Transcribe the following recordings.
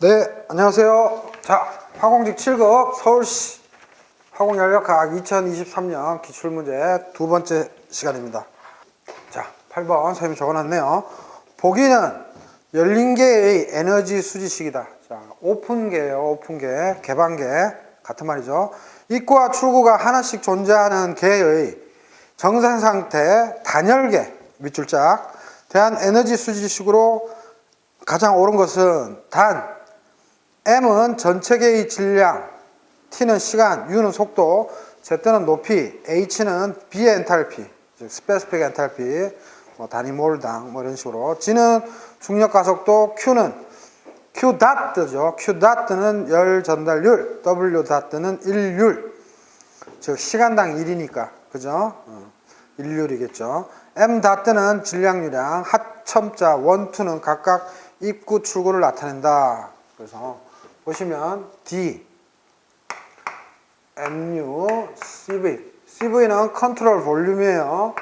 네, 안녕하세요. 자, 화공직 7급 서울시 화공연력학 2023년 기출문제 두 번째 시간입니다. 자, 8번 선생님이 적어놨네요. 보기는 열린 개의 에너지 수지식이다. 자, 오픈개예요. 오픈개, 개방개 같은 말이죠. 입구와 출구가 하나씩 존재하는 개의 정상상태 단열계 밑줄짝 대한 에너지 수지식으로 가장 옳은 것은 단 M은 전체 개의 질량, T는 시간, U는 속도, Z는 높이, H는 비의 엔탈피, 즉 스페시픽 엔탈피, 단위 몰당 이런 식으로. G는 중력 가속도, Q는 Q 닷트죠. Q 닷트는 열 전달률, W 닷트는 일률, 즉 시간당 1이니까 그죠? 일률이겠죠. M 닷트는 질량유량, 하첨자 1, 2는 각각 입구, 출구를 나타낸다. 그래서 보시면 D, MU, CV. CV는 컨트롤 볼륨이에요.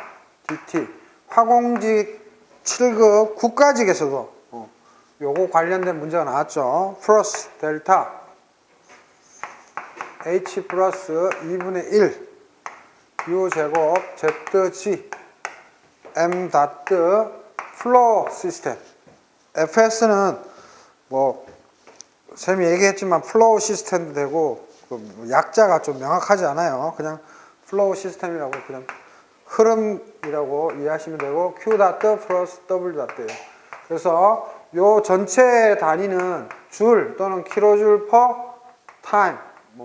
DT. 화공직 7급 국가직에서도 요거 관련된 문제가 나왔죠. 플러스 델타 H 플러스 2분의 1 U 제곱 ZG M 닷트 플로우 시스템. FS는 쌤이 얘기했지만 플로우 시스템도 되고 약자가 좀 명확하지 않아요. 그냥 플로우 시스템이라고 그냥 흐름이라고 이해하시면 되고 Q 닷트 플러스 W 닷트예요. 그래서 요 전체 단위는 줄 또는 킬로줄 퍼 타임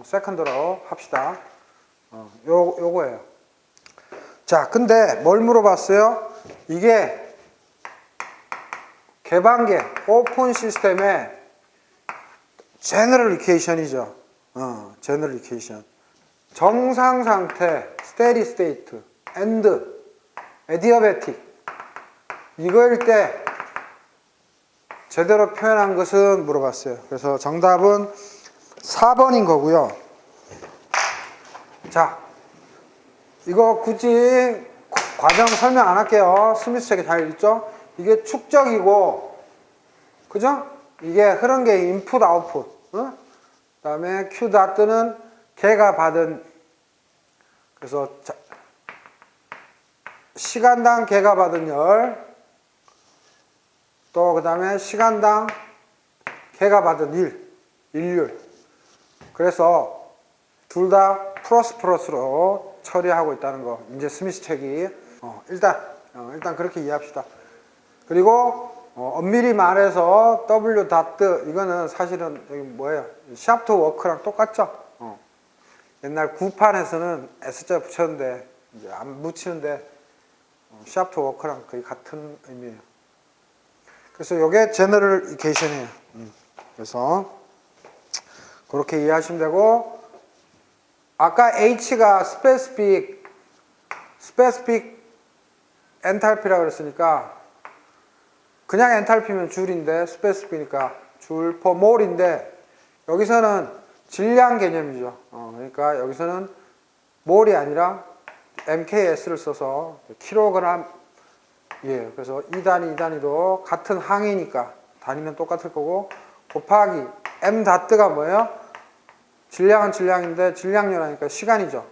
세컨드로 합시다. 요거예요. 자, 근데 뭘 물어봤어요? 이게 개방계 오픈 시스템의 제너럴 이퀘이션이죠. 제너럴 이퀘이션. 정상 상태, 스테디 스테이트, 엔드, 에디어베틱. 이거일 때 제대로 표현한 것은 물어봤어요. 그래서 정답은 4번인 거고요. 자, 이거 굳이 과정 설명 안 할게요. 스미스 책에 잘 있죠? 이게 축적이고, 그죠? 이게 흐른 게 인풋, 아웃풋. 그 다음에 Q 닷트는 걔가 받은, 그래서 시간당 걔가 받은 열, 또 그 다음에 시간당 걔가 받은 일률. 그래서 둘 다 플러스로 처리하고 있다는 거. 이제 스미스 책이. 일단 그렇게 이해합시다. 그리고 엄밀히 말해서 W 닷트 이거는 사실은 여기 뭐예요? 샤프트 워크랑 똑같죠? 옛날 구판에서는 S자 붙였는데 이제 안 붙이는데 샤프트 워크랑 거의 같은 의미예요. 그래서 이게 제너럴 이퀘이션이에요. 그래서 그렇게 이해하시면 되고, 아까 H가 스페시픽 엔탈피라고 그랬으니까 그냥 엔탈피면 줄인데 스페시픽이니까 줄 퍼 몰인데 여기서는 질량 개념이죠. 그러니까 여기서는 몰이 아니라 MKS를 써서 킬로그램 예, 그래서 2단위, 2단위도 같은 항이니까 단위는 똑같을 거고 곱하기 M 닷트가 뭐예요? 질량은 질량인데 질량률하니까 시간이죠.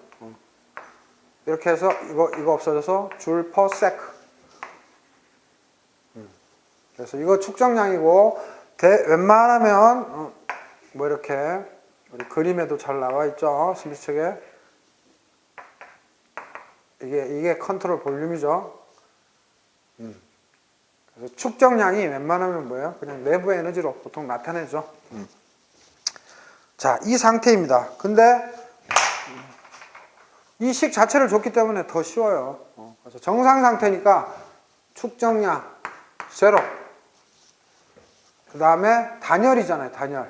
이렇게 해서 이거 없어져서 줄 퍼 세크. 그래서 이거 축적량이고 웬만하면 이렇게 우리 그림에도 잘 나와 있죠. 스미스 책에 이게 컨트롤 볼륨이죠. 그래서 축적량이 웬만하면 뭐예요? 그냥 내부 에너지로 보통 나타내죠. 자, 이 상태입니다. 근데 이 식 자체를 줬기 때문에 더 쉬워요. 그래서 정상 상태니까 축적량 제로. 그 다음에 단열이잖아요. 단열.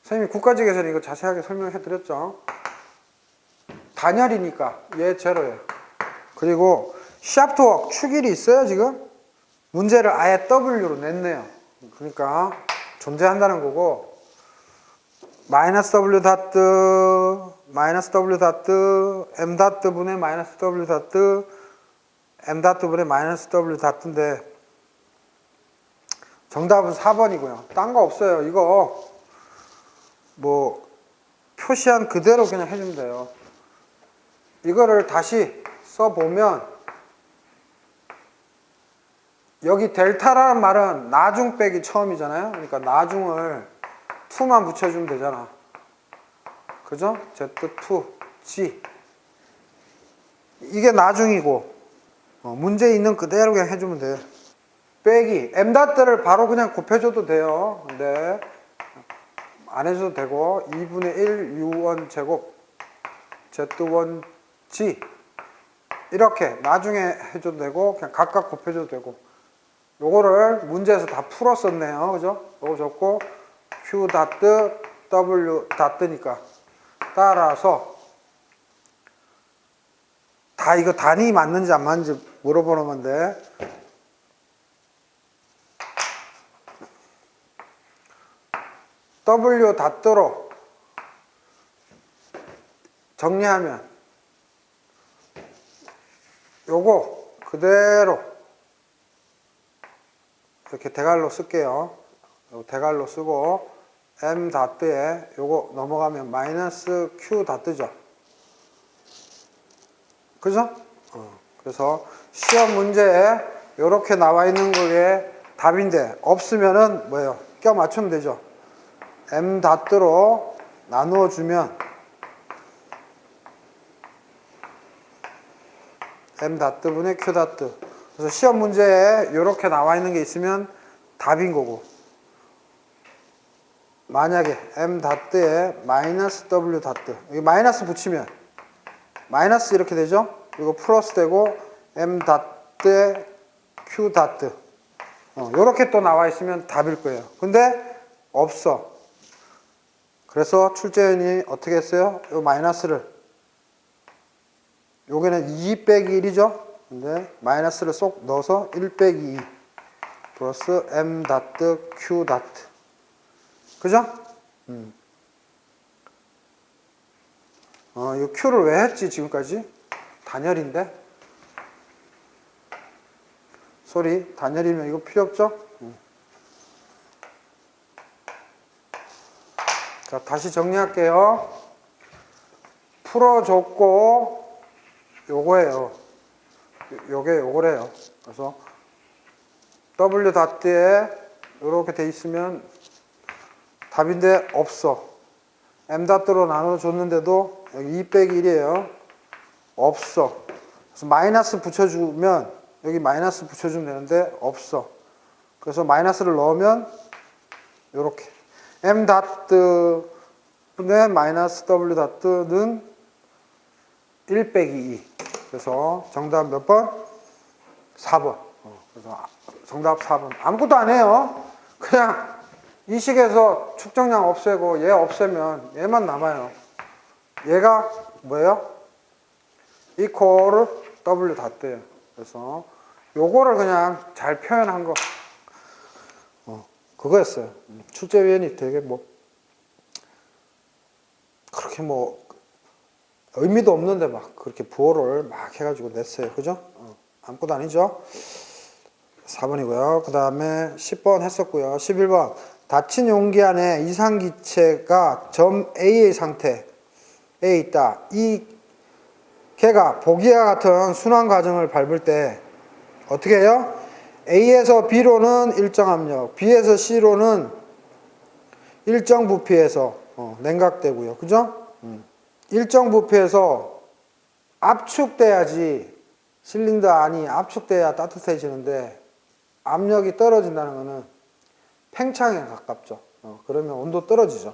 선생님이 국가직에서는 이거 자세하게 설명해 드렸죠. 단열이니까 얘 제로예요. 그리고 샤프트 워크 축일이 있어요. 지금 문제를 아예 W로 냈네요. 그러니까 존재한다는 거고, 마이너스 W 닷트 M 닷트 분의 마이너스 W 닷트 M 닷트 분의 마이너스 W 닷트인데 정답은 4번이고요. 딴 거 없어요. 이거 뭐 표시한 그대로 그냥 해주면 돼요. 이거를 다시 써보면 여기 델타라는 말은 나중 빼기 처음이잖아요. 그러니까 나중을 2만 붙여주면 되잖아. 그죠? Z2, G. 이게 나중이고 문제에 있는 그대로 그냥 해주면 돼요. 빼기 m닷을 바로 그냥 곱해줘도 돼요. 근데 안 해줘도 되고 2분의 1 U1 제곱 Z1 G 이렇게 나중에 해줘도 되고 그냥 각각 곱해줘도 되고 요거를 문제에서 다 풀었었네요. 그죠? 요거 적고 Q 다트 W 다트니까 따라서 다 이거 단위 맞는지 안 맞는지 물어보는 건데 W 닷으로 정리하면 요거 그대로 이렇게 대괄호 쓸게요. 대괄호 쓰고 M 닷에 요거 넘어가면 마이너스 Q 닷죠. 그죠? 그래서 시험 문제에 요렇게 나와 있는 거에 답인데 없으면은 뭐예요? 껴 맞추면 되죠. M 닷으로 나누어 주면 M 닷 분의 Q 닷. 그래서 시험 문제에 이렇게 나와 있는 게 있으면 답인 거고 만약에 M 닷에 마이너스 W 닷 여기 마이너스 붙이면 마이너스 이렇게 되죠? 그리고 플러스 되고 M 닷에 Q 닷 이렇게 또 나와 있으면 답일 거예요. 근데 없어. 그래서 출제원이 어떻게 했어요? 이 마이너스를 여기는 2 빼기 1이죠? 근데 마이너스를 쏙 넣어서 1 빼기 2 플러스 M 닷 Q 닷 그죠? 이 Q를 왜 했지 지금까지? 단열인데? 소리 단열이면 이거 필요 없죠? 자, 다시 정리할게요. 풀어줬고 요거예요. 요게 요거래요. 그래서 W 닷에 이렇게 돼 있으면 답인데 없어. M 닷으로 나눠줬는데도 여기 2 빼기 1이에요. 없어. 그래서 마이너스 붙여주면 여기 마이너스 붙여주면 되는데 없어. 그래서 마이너스를 넣으면 요렇게 M 닷분의 마이너스 W 닷는 1 빼기 2. 그래서 정답 몇 번? 4번. 그래서 정답 4번. 아무것도 안 해요. 그냥 이 식에서 축정량 없애고 얘 없애면 얘만 남아요. 얘가 뭐예요? equal W 닷대요. 그래서 요거를 그냥 잘 표현한 거. 그거였어요. 출제위원이 되게 뭐 그렇게 뭐 의미도 없는데 막 그렇게 부호를 막 해가지고 냈어요. 그죠? 아무것도 아니죠? 4번이고요. 그 다음에 10번 했었고요. 11번 닫힌 용기 안에 이상기체가 점 A의 상태에 있다. 이 걔가 보기와 같은 순환 과정을 밟을 때 어떻게 해요? A에서 B로는 일정 압력, B에서 C로는 일정 부피에서 냉각되고요. 그죠? 일정 부피에서 압축돼야지 실린더 안이 압축돼야 따뜻해지는데 압력이 떨어진다는 것은 팽창에 가깝죠. 그러면 온도 떨어지죠.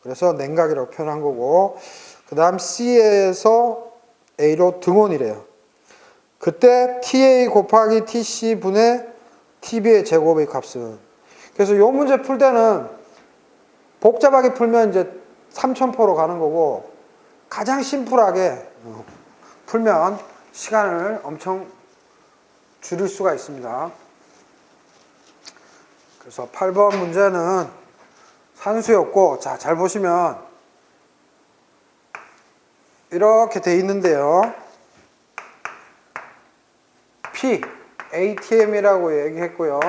그래서 냉각이라고 표현한 거고 그 다음 C에서 A로 등온이래요. 그때 TA 곱하기 TC 분의 TB의 제곱의 값은 그래서 이 문제 풀 때는 복잡하게 풀면 이제 3000포로 가는 거고 가장 심플하게 풀면 시간을 엄청 줄일 수가 있습니다. 그래서 8번 문제는 산수였고 자, 잘 보시면 이렇게 돼 있는데요. P, ATM이라고 얘기했고요.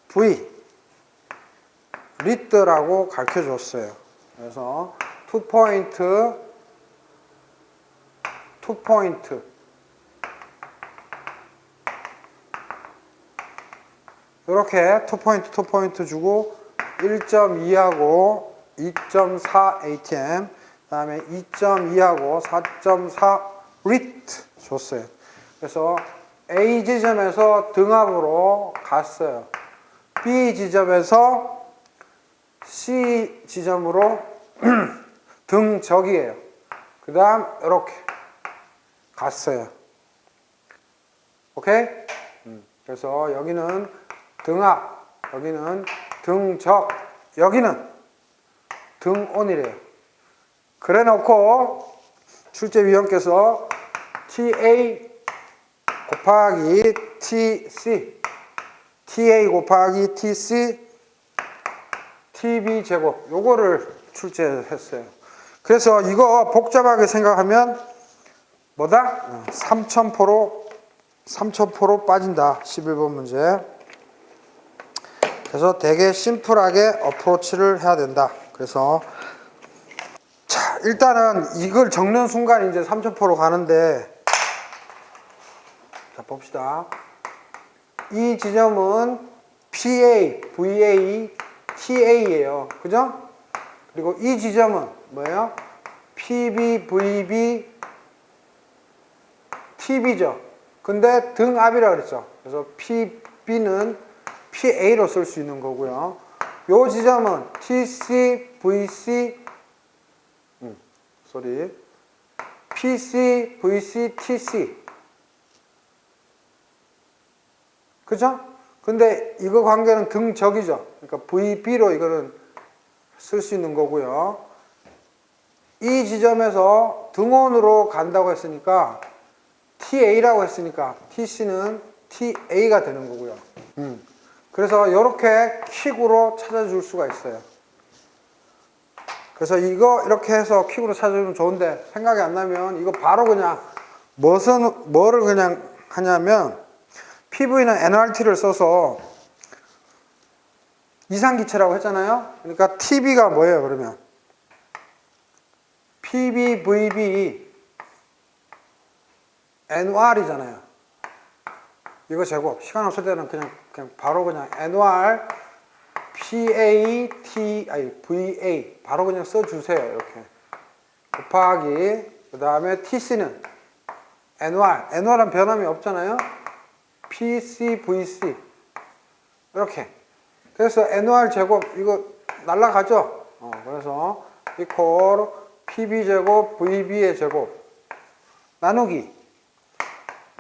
V, 리드라고 가르쳐 줬어요. 그래서 투 포인트 이렇게 투 포인트 주고 1.2하고 2.4 ATM 그 다음에 2.2하고 4.4 리트 줬어요. 그래서 A 지점에서 등압으로 갔어요. B 지점에서 C 지점으로 등적이에요. 그 다음 이렇게 갔어요. 오케이? 그래서 여기는 등압, 여기는 등적, 여기는 등온이래요. 그래 놓고 출제위원께서 TA 곱하기 TC, TA 곱하기 TC, TB 제곱 요거를 출제했어요. 그래서 이거 복잡하게 생각하면 뭐다? 3000포로 빠진다. 11번 문제. 그래서 되게 심플하게 어프로치를 해야 된다. 그래서 자, 일단은 이걸 적는 순간 이제 3000포로 가는데 자, 봅시다. 이 지점은 PA, VA, TA예요. 그죠? 그리고 이 지점은 뭐예요? PB, VB, TB죠. 근데 등압이라고 그랬죠. 그래서 PB는 PA로 쓸 수 있는 거고요. 요 지점은 TC, VC, PC, VC, TC. 그죠? 근데 이거 관계는 등적이죠. 그러니까 VB로 이거는 쓸 수 있는 거고요. 이 지점에서 등온으로 간다고 했으니까 TA라고 했으니까 TC는 TA가 되는 거고요. 그래서 이렇게 킥으로 찾아줄 수가 있어요. 그래서 이거 이렇게 해서 킥으로 찾아주면 좋은데 생각이 안 나면 이거 바로 그냥 뭐를 그냥 하냐면 PV는 NRT를 써서 이상기체라고 했잖아요. 그러니까 TB가 뭐예요 그러면? PB, VB, NR이잖아요. 이거 제곱. 시간 없을 때는 그냥 바로 그냥 NR, VA 바로 그냥 써주세요. 이렇게. 곱하기 그 다음에 TC는 NR은 변함이 없잖아요. PC, VC 이렇게. 그래서 NR 제곱 이거 날라가죠. 그래서 이퀄 PB 제곱 VB의 제곱 나누기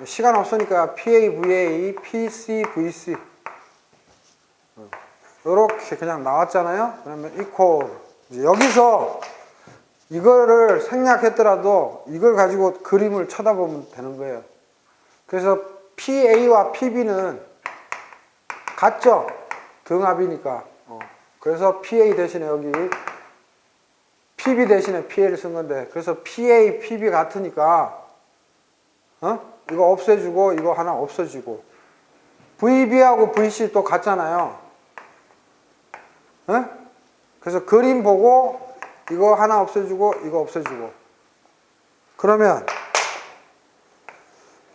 시간 없으니까 PA, VA, PC, VC 이렇게 그냥 나왔잖아요. 그러면 이퀄 여기서 이거를 생략했더라도 이걸 가지고 그림을 쳐다보면 되는 거예요. 그래서 PA와 PB는 같죠? 등압이니까. 그래서 PA 대신에 여기 PB 대신에 PA를 쓴 건데 그래서 PA, PB 같으니까 이거 없애주고 이거 하나 없어지고 VB하고 VC 또 같잖아요. 그래서 그림 보고 이거 하나 없애주고 이거 없애주고 그러면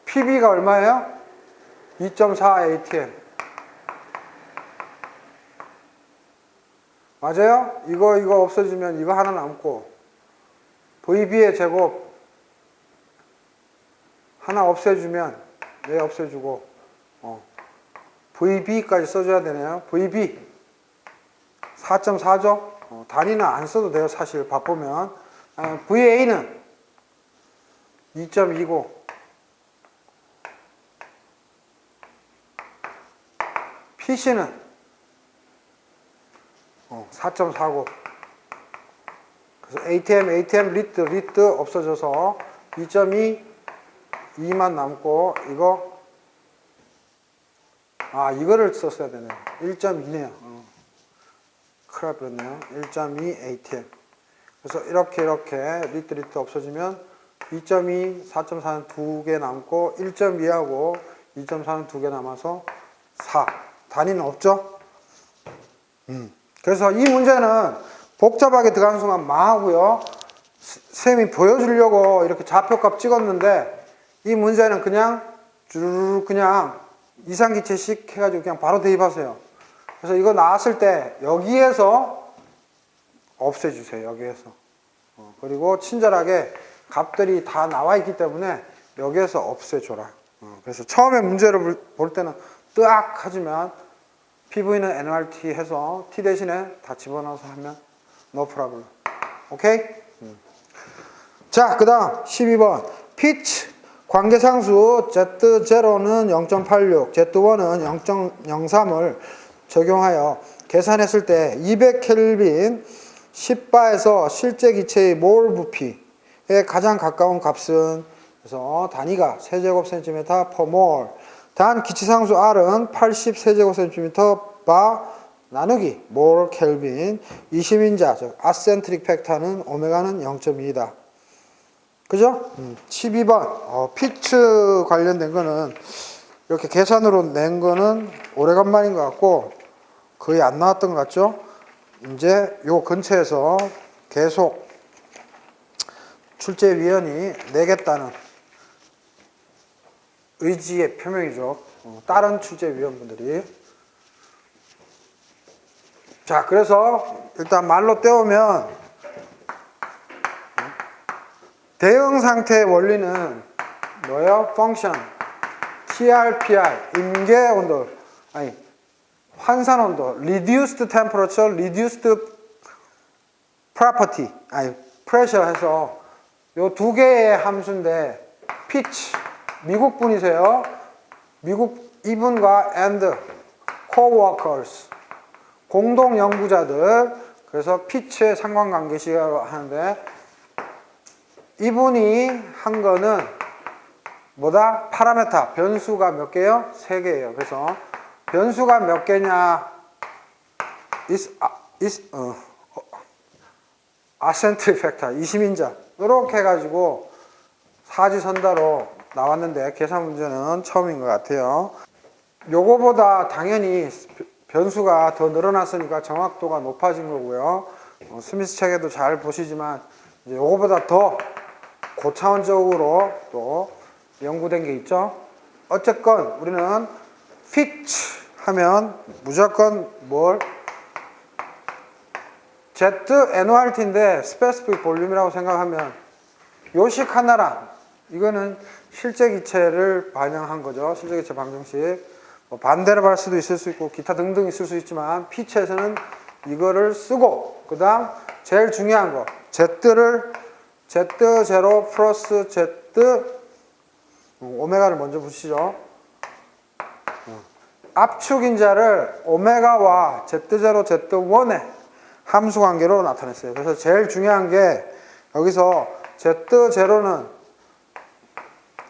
PB가 얼마예요? 2.4 ATM 맞아요? 이거 없어지면 이거 하나 남고 VB의 제곱 하나 없애주면 얘 없애주고 VB까지 써줘야 되네요. VB 4.4죠? 단위는 안 써도 돼요. 사실 바쁘면 VA는 2.29 PC는 4.49 그래서 ATM 리드 없어져서 2.2 2만 남고 이거 이거를 썼어야 되네요. 1.2네요. 큰일 날 뻔했네요. 1.2 ATM 그래서 이렇게 리드 없어지면 2.2, 4.4는 2개 남고 1.2하고 2.4는 2개 남아서 4 단위는 없죠? 그래서 이 문제는 복잡하게 들어가는 순간 망하고요. 쌤이 보여주려고 이렇게 좌표값 찍었는데 이 문제는 그냥 주르륵 그냥 이상기체식 해가지고 그냥 바로 대입하세요. 그래서 이거 나왔을 때 여기에서 없애주세요. 여기에서. 그리고 친절하게 값들이 다 나와 있기 때문에 여기에서 없애줘라. 그래서 처음에 문제를 볼 때는 뜨악 하지만 PV는 NRT 해서 T 대신에 다 집어넣어서 하면 no problem. 오케이? 자, 그 다음 12번 피치 관계상수 Z0는 0.86, Z1은 0.03을 적용하여 계산했을 때 200켈빈 10바에서 실제 기체의 몰 부피에 가장 가까운 값은 그래서 단위가 세제곱센티미터 per mol. 단 기체상수 R은 80 세제곱센티미터 바 나누기 몰 켈빈. 이심인자 즉 아센트릭 팩터는 오메가는 0.2다. 그죠? 12번 피츠 관련된 거는 이렇게 계산으로 낸 거는 오래간만인 것 같고 거의 안 나왔던 것 같죠? 이제 요 근처에서 계속 출제위원이 내겠다는 의지의 표명이죠. 다른 출제위원분들이. 자, 그래서 일단 말로 때우면 대응 상태의 원리는 뭐예요? 펑션 TRPR 임계 온도 아니 환산 온도 reduced temperature, reduced property 아니 pressure 해서 요 두 개의 함수인데 pitch 미국 분이세요. 미국 이분과 and co-workers 공동 연구자들 그래서 pitch의 상관관계식으로 하는데 이분이 한 거는 뭐다? 파라메타 변수가 몇 개요? 3개예요. 그래서 변수가 몇 개냐? 아센트릭 팩터 이심인자 이렇게 해가지고 사지선다로 나왔는데 계산 문제는 처음인 것 같아요. 요거보다 당연히 변수가 더 늘어났으니까 정확도가 높아진 거고요. 스미스 책에도 잘 보시지만 이제 요거보다 더 고차원적으로 또 연구된 게 있죠. 어쨌건 우리는 피치 하면 무조건 뭘 ZNORT인데 스페시픽 볼륨이라고 생각하면 요식 하나랑 이거는 실제 기체를 반영한 거죠. 실제 기체 방정식. 뭐 반대로 할 수도 있을 수 있고 기타 등등 있을 수 있지만 피치에서는 이거를 쓰고 그 다음 제일 중요한 거 Z를 Z0 플러스 Z 오메가를 먼저 붙이죠. 압축인자를 오메가와 Z0, Z1의 함수 관계로 나타냈어요. 그래서 제일 중요한 게 여기서 Z0는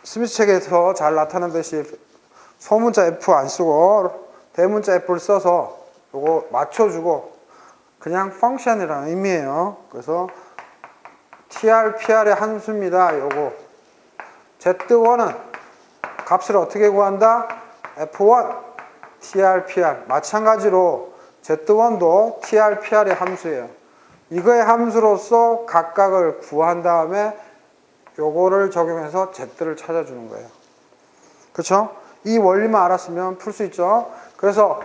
스미스 책에서 잘 나타나듯이 소문자 F 안 쓰고 대문자 F를 써서 요거 맞춰주고 그냥 펑션이라는 의미예요. 그래서 TR, PR의 함수입니다. 요거 Z1은 값을 어떻게 구한다? F1 TR, PR 마찬가지로 Z1도 TR, PR의 함수예요. 이거의 함수로서 각각을 구한 다음에 요거를 적용해서 Z를 찾아주는 거예요. 그렇죠? 이 원리만 알았으면 풀 수 있죠. 그래서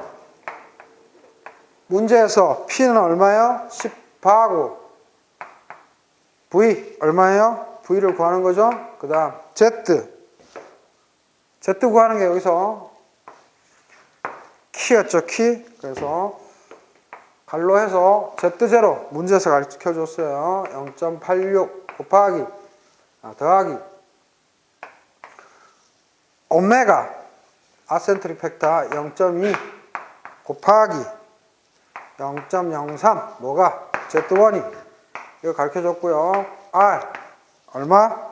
문제에서 P는 얼마예요? 10바고 V 얼마예요? V를 구하는 거죠. 그 다음 Z 구하는 게 여기서 키였죠. 키. 그래서 갈로 해서 Z0 문제에서 가르쳐 줬어요. 0.86 곱하기 더하기 오메가 아센트릭 팩터 0.2 곱하기 0.03 뭐가? Z1이 이거 가르쳐 줬고요. R 얼마?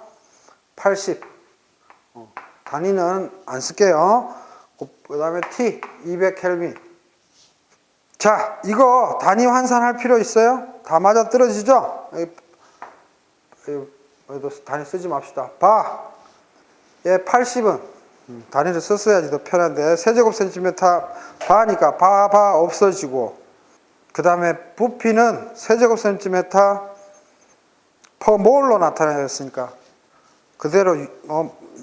80 단위는 안 쓸게요. 그 다음에 T 200켈빈. 자, 이거 단위 환산할 필요 있어요? 다 맞아 떨어지죠? 여기도 단위 쓰지 맙시다. 바. 얘 80은 단위를 썼어야지 더 편한데 세제곱센티미터 바니까 바 없어지고 그 다음에 부피는 세제곱센티미터 퍼 몰로 나타내었으니까 그대로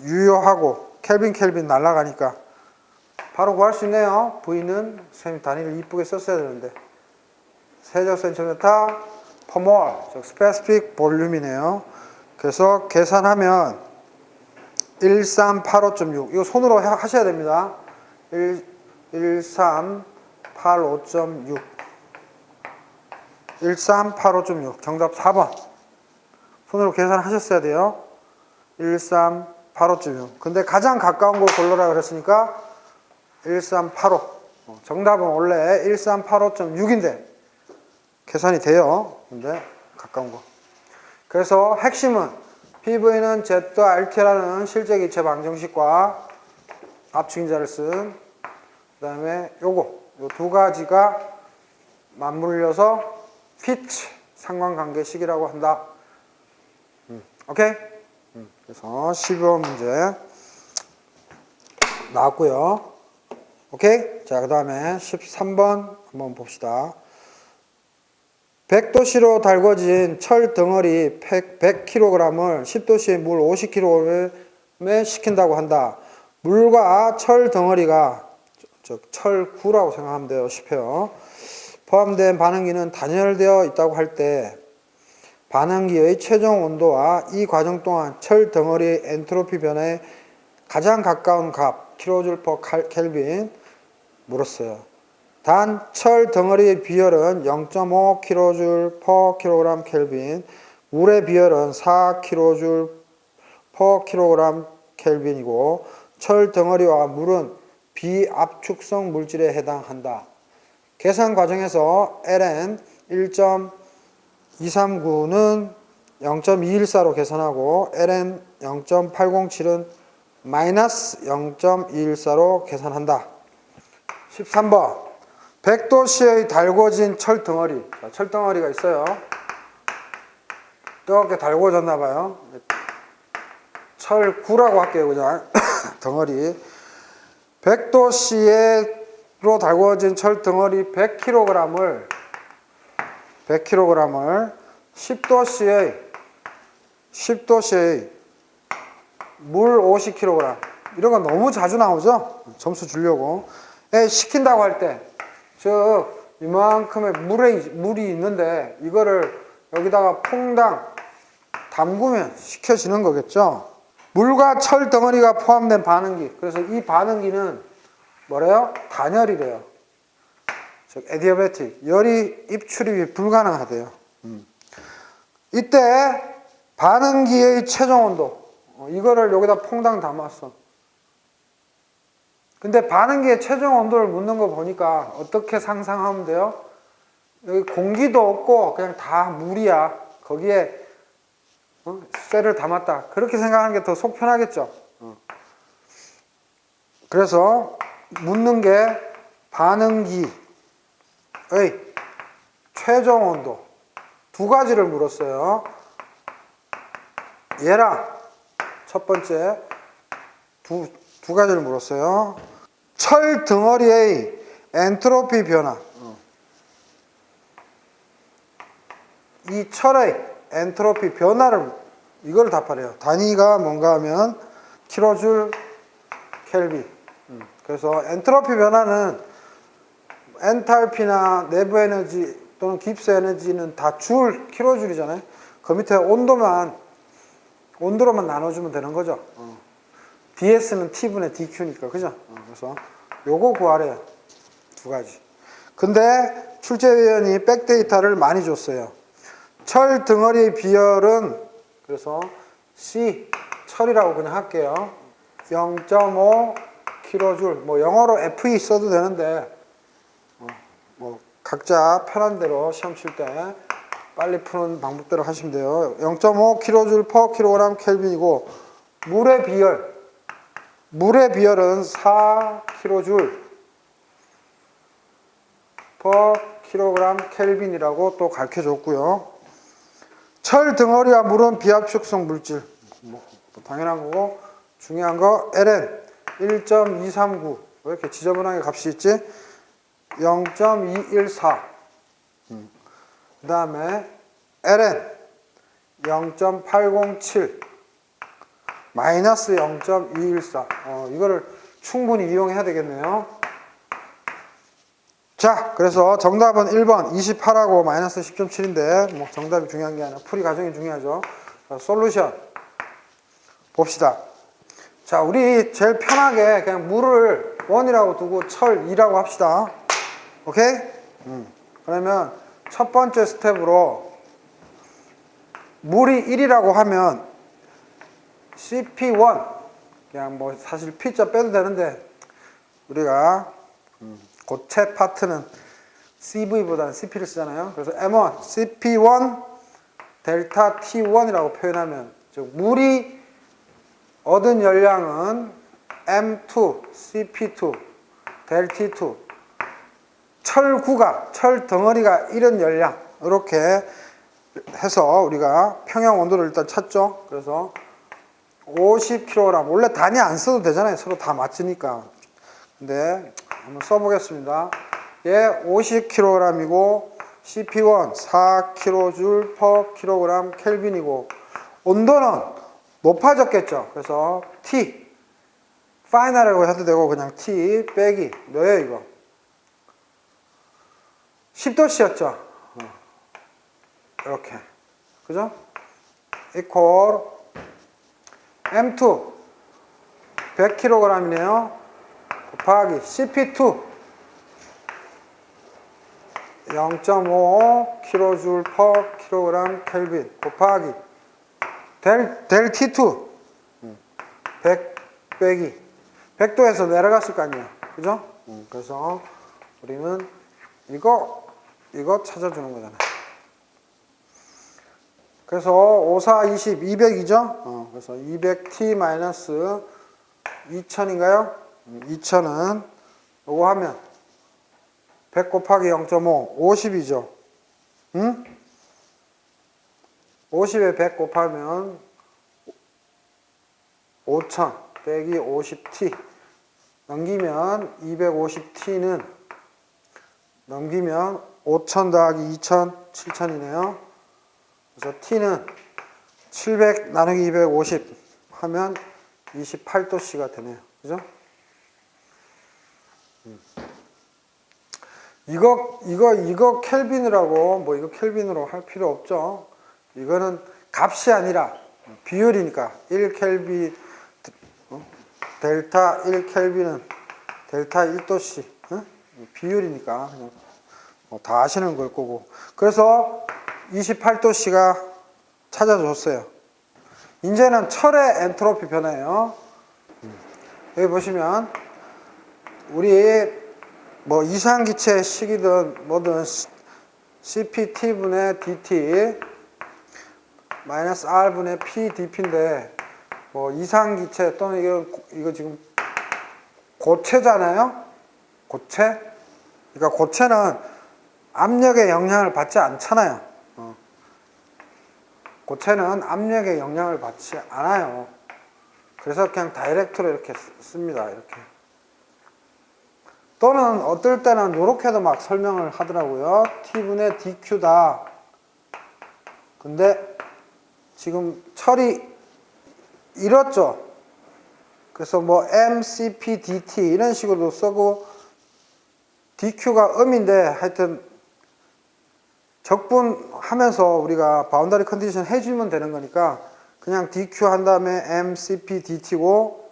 유효하고 켈빈 날아가니까 바로 구할 수 있네요. V는 선생님 단위를 이쁘게 썼어야 되는데 세제곱센티미터 퍼 몰, 즉 스페시픽 볼륨이네요. 그래서 계산하면 1385.6 이거 손으로 하셔야 됩니다. 1385.6 1385.6 정답 4번 손으로 계산하셨어야 돼요. 1385.6 근데 가장 가까운 걸 골라라 그랬으니까 1385 정답은 원래 1385.6인데 계산이 돼요. 근데 가까운 거. 그래서 핵심은 PV는 ZRT라는 실제 기체 방정식과 압축인자를 쓴 그 다음에 요거 요 두 가지가 맞물려서 피치 상관관계식이라고 한다. 오케이? 그래서 12번 문제 나왔고요. 오케이? 자, 그 다음에 13번 한번 봅시다. 100도씨로 달궈진 철 덩어리 100kg을 10도씨의 물 50kg에 식힌다고 한다. 물과 철 덩어리가 철구라고 생각하면 돼요. 쉽해요. 포함된 반응기는 단열되어 있다고 할 때 반응기의 최종 온도와 이 과정 동안 철 덩어리의 엔트로피 변화에 가장 가까운 값 킬로줄 퍼 켈빈 물었어요. 단 철 덩어리의 비열은 0.5 킬로줄 퍼 킬로그램 켈빈, 물의 비열은 4 킬로줄 퍼 킬로그램 켈빈이고 철 덩어리와 물은 비압축성 물질에 해당한다. 계산 과정에서 ln 1.239는 0.214로 계산하고 ln 0.807은 마이너스 0.214로 계산한다. 13번 100도씨의 달궈진 철덩어리. 철덩어리가 있어요. 뜨겁게 달궈졌나봐요. 철구라고 할게요. 그냥 덩어리 100도씨로 달궈진 철덩어리 100kg을 10도씨의 물 50kg 이런 건 너무 자주 나오죠? 점수 주려고 식힌다고 할 때 즉 이만큼의 물이 있는데 이거를 여기다가 퐁당 담그면 식혀지는 거겠죠? 물과 철 덩어리가 포함된 반응기. 그래서 이 반응기는 뭐래요? 단열이래요. 즉 에디어베틱. 열이 입출입이 불가능하대요. 이때 반응기의 최종 온도 이거를 여기다 퐁당 담았어. 근데 반응기의 최종 온도를 묻는 거 보니까 어떻게 상상하면 돼요? 여기 공기도 없고 그냥 다 물이야. 거기에 쇠를 담았다. 그렇게 생각하는 게 더 속 편하겠죠. 그래서 묻는 게 반응기의 최종 온도 두 가지를 물었어요. 얘랑 첫 번째 두 가지를 물었어요. 철 덩어리의 엔트로피 변화. 이 철의 엔트로피 변화를 이걸 답하래요. 단위가 뭔가 하면 킬로줄 켈빈. 그래서 엔트로피 변화는 엔탈피나 내부 에너지 또는 깁스 에너지는 다 줄 킬로줄이잖아요. 그 밑에 온도로만 나눠주면 되는 거죠. DS는 T분의 DQ니까 그죠? 그래서 요거 구하래요. 두 가지. 근데 출제위원이 백데이터를 많이 줬어요. 철 덩어리의 비열은 그래서 C 철이라고 그냥 할게요. 0.5 킬로줄 뭐 영어로 FE 써도 되는데 뭐 각자 편한 대로 시험 칠 때 빨리 푸는 방법대로 하시면 돼요. 0.5 킬로줄 퍼 킬로그램 켈빈이고 물의 비열은 4 킬로줄 퍼 킬로그램 켈빈이라고 또 가르쳐 줬고요. 철 덩어리와 물은 비압축성 물질. 뭐 당연한 거고 중요한 거 ln 1.239 왜 이렇게 지저분하게 값이 있지? 0.214 그 다음에 ln 0.807 마이너스 0.214 이거를 충분히 이용해야 되겠네요. 자, 그래서 정답은 1번 28하고 마이너스 10.7인데 뭐 정답이 중요한 게 아니라 풀이 과정이 중요하죠. 자, 솔루션 봅시다. 자, 우리 제일 편하게 그냥 물을 1이라고 두고 철 2라고 합시다. 오케이? 그러면 첫 번째 스텝으로 물이 1이라고 하면 CP1 그냥 뭐 사실 P자 빼도 되는데 우리가 고체 파트는 CV보다는 CP를 쓰잖아요. 그래서 M1 CP1 델타 T1이라고 표현하면 즉 물이 얻은 열량은 M2 CP2 델 T2 철구가 철 덩어리가 잃은 열량 이렇게 해서 우리가 평형 온도를 일단 찾죠. 그래서 50kg 원래 단위 안 써도 되잖아요. 서로 다 맞으니까. 근데 한번 써보겠습니다. 얘 50kg이고 CP1 4kJ per kg 켈빈이고 온도는 높아졌겠죠. 그래서 T 파이널이라고 해도 되고 그냥 T 빼기 뭐예요 이거? 10도씨였죠. 이렇게 그죠? 이퀄 M2 100kg이네요. 곱하기 CP2 0.5 kJ per kg 켈빈 곱하기 델 T2 100 빼기 100도에서 내려갔을 거 아니에요. 그죠? 그래서 우리는 이거 찾아주는 거잖아요. 그래서 5, 4, 20, 200이죠? 그래서 200T 마이너스 2000인가요? 2000은 요거 하면 100 곱하기 0.5, 50이죠? 응? 50에 100 곱하면 5000 빼기 50T 넘기면 250T는 넘기면 5000 더하기 2000, 7000이네요. 그래서 T는 700 나누기 250 하면 28도씨가 되네요. 그죠? 이거 켈빈이라고 뭐 이거 켈빈으로 할 필요 없죠. 이거는 값이 아니라 비율이니까 1켈빈 델타 1켈빈은 델타 1도씨 비율이니까 그냥 다 아시는 걸 거고. 그래서 28도씨가 찾아줬어요. 이제는 철의 엔트로피 변화예요. 여기 보시면 우리 뭐 이상기체 식이든 뭐든 CPT분의 DT 마이너스 R분의 PDP인데 뭐 이상기체 또는 이거 지금 고체잖아요. 고체. 그러니까 고체는 압력의 영향을 받지 않잖아요. 고체는 압력의 영향을 받지 않아요. 그래서 그냥 다이렉트로 이렇게 씁니다. 이렇게. 또는 어떨 때는 이렇게도 막 설명을 하더라고요. T분의 DQ다. 근데 지금 철이 잃었죠. 그래서 뭐 MCP DT 이런 식으로도 쓰고 DQ가 음인데 하여튼 적분하면서 우리가 바운더리 컨디션 해주면 되는 거니까 그냥 DQ 한 다음에 MCP DT고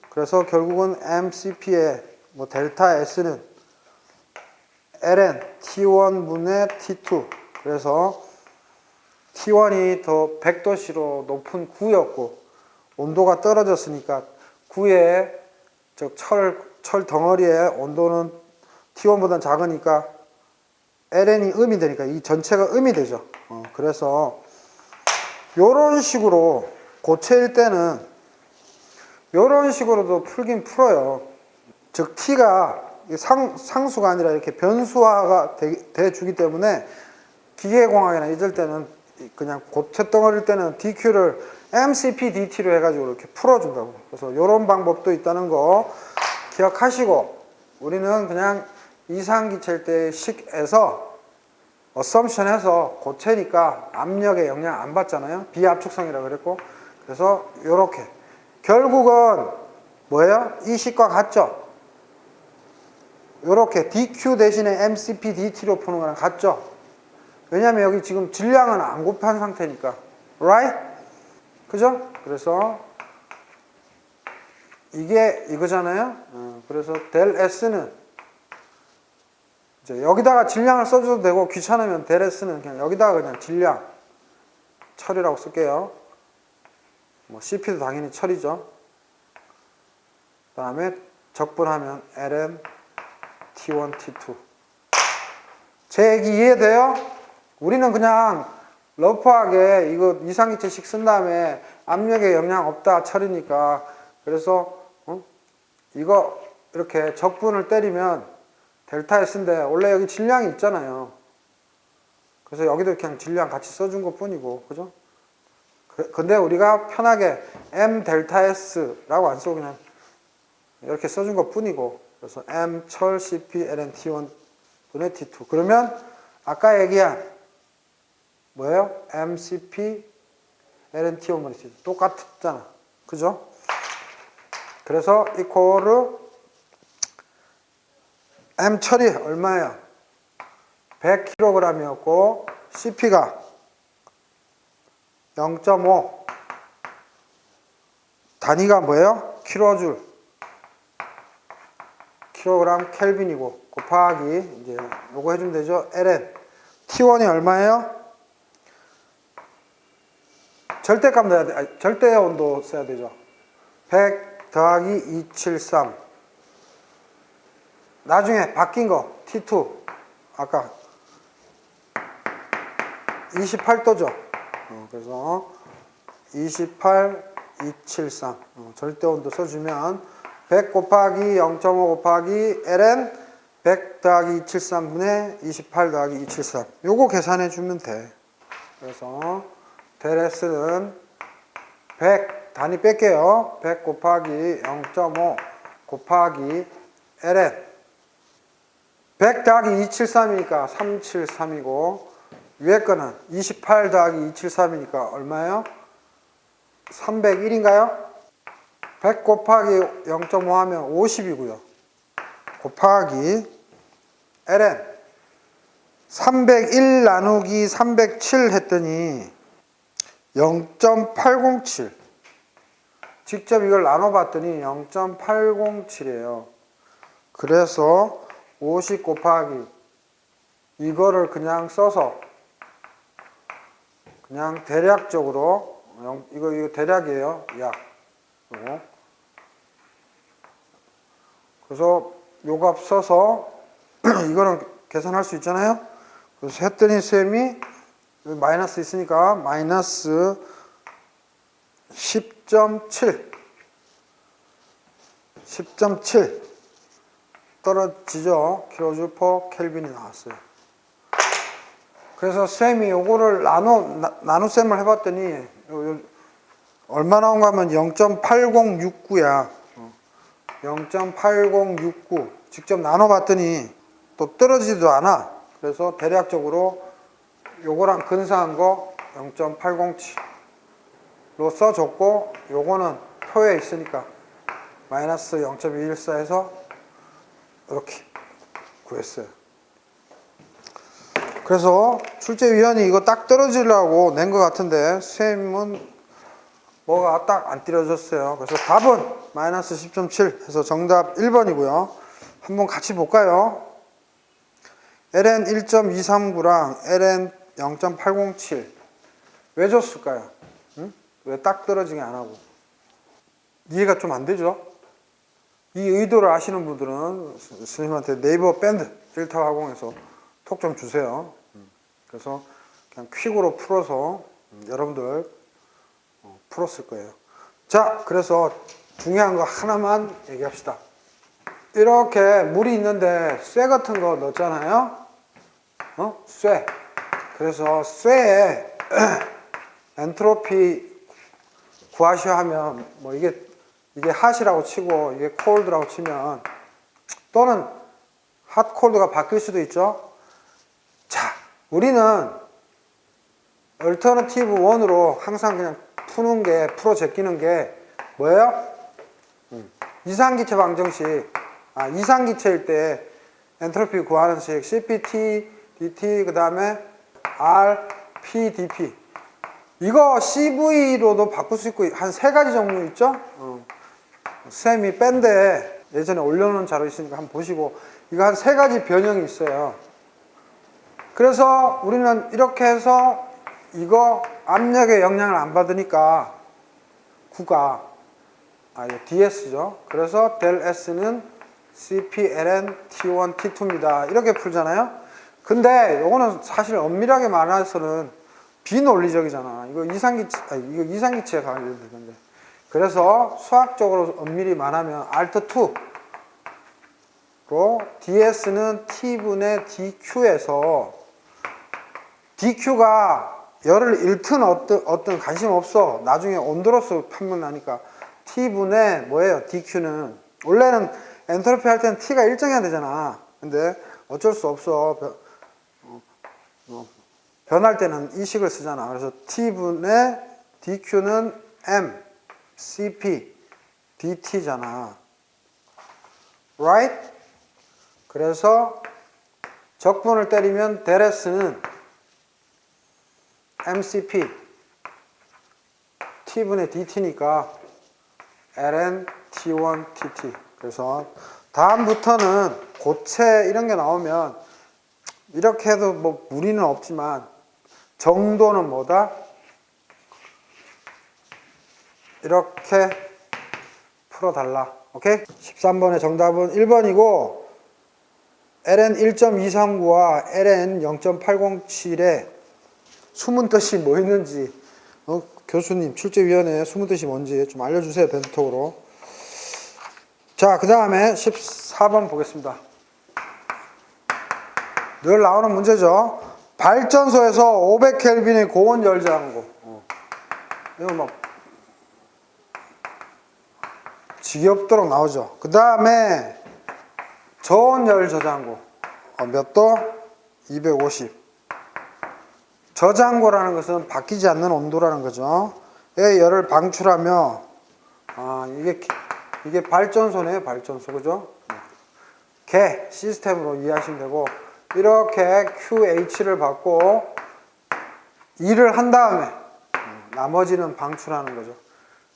그래서 결국은 MCP의 뭐 델타 S는 ln T1분의 T2 그래서 T1이 더 100도씨로 높은 구였고 온도가 떨어졌으니까 구의 철 덩어리의 온도는 T1보다 작으니까 ln이 음이 되니까 이 전체가 음이 되죠. 그래서 요런 식으로 고체일 때는 요런 식으로도 풀긴 풀어요. 즉 T가 상수가 아니라 이렇게 변수화가 돼 주기 때문에 기계공학이나 이럴 때는 그냥 고체 덩어리일 때는 DQ를 MCP DT로 해가지고 이렇게 풀어준다고. 그래서 이런 방법도 있다는 거 기억하시고 우리는 그냥 이상기체일 때 식에서 어썸션 해서 고체니까 압력에 영향 안 받잖아요. 비압축성이라고 그랬고. 그래서 요렇게 결국은 뭐예요? 이 식과 같죠? 요렇게 DQ 대신에 MCP DT로 푸는 거랑 같죠? 왜냐면 여기 지금 질량은 안 곱한 상태니까. right? 그죠? 그래서 이게 이거잖아요. 그래서 델 S는 이제 여기다가 질량을 써줘도 되고 귀찮으면 델 S는 그냥 여기다가 그냥 질량 철이라고 쓸게요. 뭐 CP도 당연히 철이죠. 그 다음에 적분하면 ln T1, T2. 제 얘기 이해돼요? 우리는 그냥 러프하게 이거 이상기체식 쓴 다음에 압력에 영향 없다 철이니까 그래서 이거 이렇게 적분을 때리면 델타 S인데 원래 여기 질량이 있잖아요. 그래서 여기도 그냥 질량 같이 써준 것 뿐이고 그죠? 근데 우리가 편하게 M 델타 S라고 안 쓰고 그냥 이렇게 써준 것 뿐이고 그래서 M 철 CP ln T1 분의 T2 그러면 아까 얘기한 뭐예요? MCP ln T1 분의 T2 똑같잖아. 그죠? 그래서 이코르 M 철이 얼마예요? 100kg이었고 CP가 0.5 단위가 뭐예요? 킬로줄 킬로그램 켈빈이고 곱하기 이제 요거 해주면 되죠? ln T1이 얼마예요? 절대값 넣어야 돼. 아니, 절대 온도 써야 되죠. 100 더하기 273 나중에 바뀐 거 T2 아까 28도죠. 그래서 28 273 절대 온도 써주면 100 곱하기 0.5 곱하기 ln 100 더하기 273분의 28 더하기 273 요거 계산해 주면 돼. 그래서 델 S는 100 단위 뺄게요. 100 곱하기 0.5 곱하기 ln 100 더하기 273이니까 373이고 위에 거는 28 더하기 273이니까 얼마예요? 301인가요? 100 곱하기 0.5 하면 50이고요. 곱하기 ln 301 나누기 307 했더니 0.807 직접 이걸 나눠봤더니 0.807이에요. 그래서 50 곱하기 이거를 그냥 써서 그냥 대략적으로 이거 대략이에요. 약. 그래서 요 값 써서 이거는 계산할 수 있잖아요. 그래서 했더니 쌤이 마이너스 있으니까 마이너스 10.7 떨어지죠. 킬로줄 퍼 켈빈이 나왔어요. 그래서 쌤이 요거를 나눗셈을 해봤더니 얼마 나온가 하면 0.8069야. 0.8069 직접 나눠봤더니 또 떨어지지도 않아. 그래서 대략적으로 요거랑 근사한 거 0.807로 써줬고 요거는 표에 있으니까 마이너스 0.214에서 이렇게 구했어요. 그래서 출제위원이 이거 딱 떨어지려고 낸 것 같은데 쌤은 뭐가 딱 안 띄어졌어요. 그래서 답은 마이너스 10.7 해서 정답 1번이고요. 한번 같이 볼까요? ln 1.239랑 ln 0.807 왜 줬을까요? 응? 왜 딱 떨어지게 안 하고? 이해가 좀 안 되죠? 이 의도를 아시는 분들은 선생님한테 네이버 밴드 1타화공에서 톡 좀 주세요. 그래서 그냥 퀵으로 풀어서 여러분들 풀었을 거예요. 자, 그래서 중요한 거 하나만 얘기합시다. 이렇게 물이 있는데 쇠 같은 거 넣었잖아요. 쇠. 그래서 쇠에 엔트로피 구하시오 하면 뭐 이게 핫이라고 치고 이게 콜드라고 치면 또는 핫 콜드가 바뀔 수도 있죠. 자, 우리는 얼터너티브 1으로 항상 그냥 풀어 제끼는 게 뭐예요? 이상기체 방정식. 이상기체일 때 엔트로피 구하는 식 CPT, DT, 그 다음에 R, P, DP. 이거 CV로도 바꿀 수 있고 한 3가지 종류 있죠? 쌤이 밴드에 예전에 올려놓은 자료 있으니까 한번 보시고, 이거 한 3가지 변형이 있어요. 그래서 우리는 이렇게 해서 이거 압력에 영향을 안 받으니까 구가 이거 DS죠. 그래서 델 S는 CPLN T1, T2입니다. 이렇게 풀잖아요. 근데 요거는 사실 엄밀하게 말해서는 비논리적이잖아. 이거 이상기체에 관련되는데. 그래서 수학적으로 엄밀히 말하면 Alt2로 DS는 T분의 DQ에서 DQ가 열을 잃든 어떤 관심 없어. 나중에 온도로서 판명나니까 T분의 뭐예요? DQ는 원래는 엔트로피 할 때는 T가 일정해야 되잖아. 근데 어쩔 수 없어. 변할 때는 이 식을 쓰잖아. 그래서 T분의 DQ는 M, CP, DT잖아. Right? 그래서 적분을 때리면 델 S는 MCP, T분의 DT니까 ln T1, TT. 그래서 다음부터는 고체 이런 게 나오면 이렇게 해도 뭐 무리는 없지만 정도는 뭐다? 이렇게 풀어달라. 오케이? 13번의 정답은 1번이고 ln 1.239와 ln 0.807에 숨은 뜻이 뭐 있는지 교수님 출제위원회 숨은 뜻이 뭔지 좀 알려주세요. 벤톡으로. 자, 그 다음에 14번 보겠습니다. 늘 나오는 문제죠. 발전소에서 500켈빈의 고온 열장고. 이거 막 지겹도록 나오죠. 그 다음에 저온 열 저장고. 몇 도? 250. 저장고라는 것은 바뀌지 않는 온도라는 거죠. 의 열을 방출하며, 이게 발전소네요, 발전소. 그죠? 개 시스템으로 이해하시면 되고, 이렇게 QH를 받고, 일을 한 다음에, 나머지는 방출하는 거죠.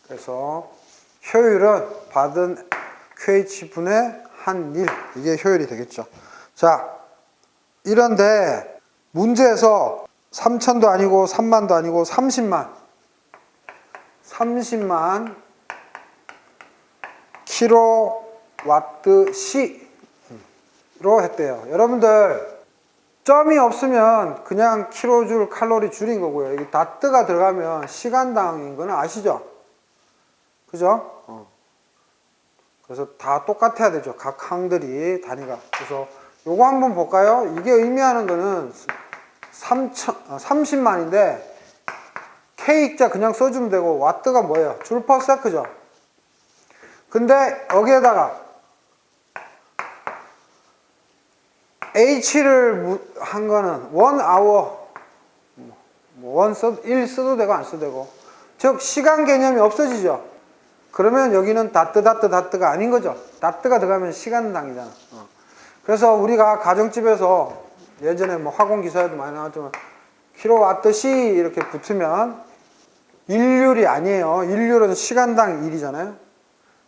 그래서, 효율은 받은 QH분의 한 일. 이게 효율이 되겠죠. 자, 이런데, 문제에서 3,000도 아니고 3만도 아니고 30만 킬로와트 시로 했대요. 여러분들 점이 없으면 그냥 킬로줄 칼로리 줄인 거고요. 여기 다트가 들어가면 시간당인 거는 아시죠? 그죠? 그래서 다 똑같아야 되죠. 각 항들이 단위가. 그래서 요거 한번 볼까요? 이게 의미하는 거는 30만인데 K자 그냥 써주면 되고 와트가 뭐예요? 줄 퍼 세크죠. 근데 여기에다가 H를 한 거는 1hour 1 써도 되고 안 써도 되고, 즉 시간 개념이 없어지죠. 그러면 여기는 다트가 아닌 거죠. 다트가 들어가면 시간당이잖아. 그래서 우리가 가정집에서 예전에 뭐 학원 기사에도 많이 나왔지만 킬로와트 시 이렇게 붙으면 일률이 아니에요. 일률은 시간당 일이잖아요.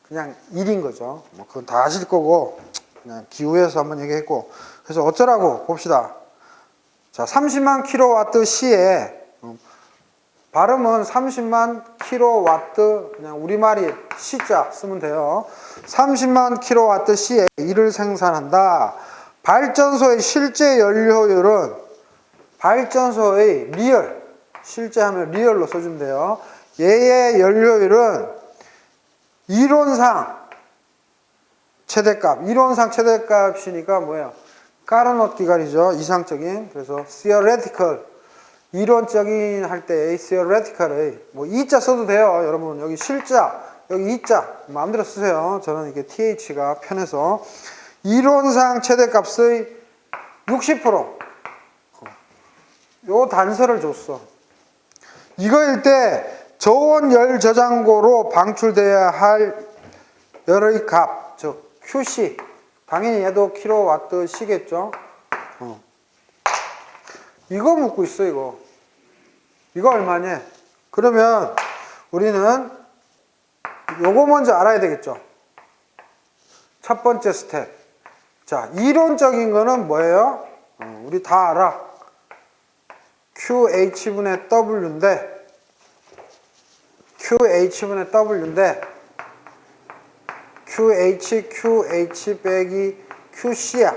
그냥 일인 거죠. 뭐 그건 다 아실 거고 그냥 기후에서 한번 얘기했고. 그래서 어쩌라고 봅시다. 자, 30만 킬로와트 시에 발음은 30만 킬로와트, 그냥 우리말이 시자 쓰면 돼요. 30만 킬로와트 시에 일을 생산한다. 발전소의 실제 연료율은 발전소의 리얼, 실제 하면 리얼로 써주면 돼요. 얘의 연료율은 이론상 최대값이니까 뭐예요? 까르노트 기관이죠. 이상적인. 그래서 theoretical, 이론적인 할 때 theoretical의 뭐 이자 써도 돼요. 여러분 여기 실자, 여기 이자 마음대로 쓰세요. 저는 이게 th가 편해서 이론상 최대값의 60%. 요 단서를 줬어. 이거일 때 저온 열 저장고로 방출되어야 할 열의 값, 즉 QC. 당연히 얘도 킬로와트 시겠죠. 이거 묻고 있어, 이거. 이거 얼마냐? 그러면 우리는 요거 먼저 알아야 되겠죠. 첫 번째 스텝. 자, 이론적인 거는 뭐예요? 우리 다 알아. QH분의 W인데, QH 빼기 QC야.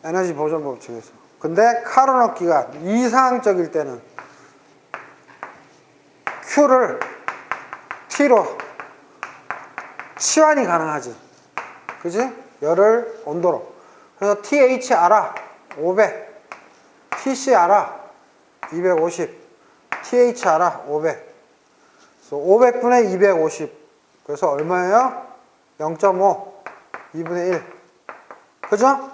에너지 보존 법칙에서. 근데 카로넛 기간, 이상적일 때는 Q를 T로 치환이 가능하지. 그지? 열을 온도로. 그래서 TH 알아. 500. TC 알아. 250. TH 알아. 500. 그래서 500분의 250. 그래서 얼마예요? 0.5. 2분의 1. 그죠?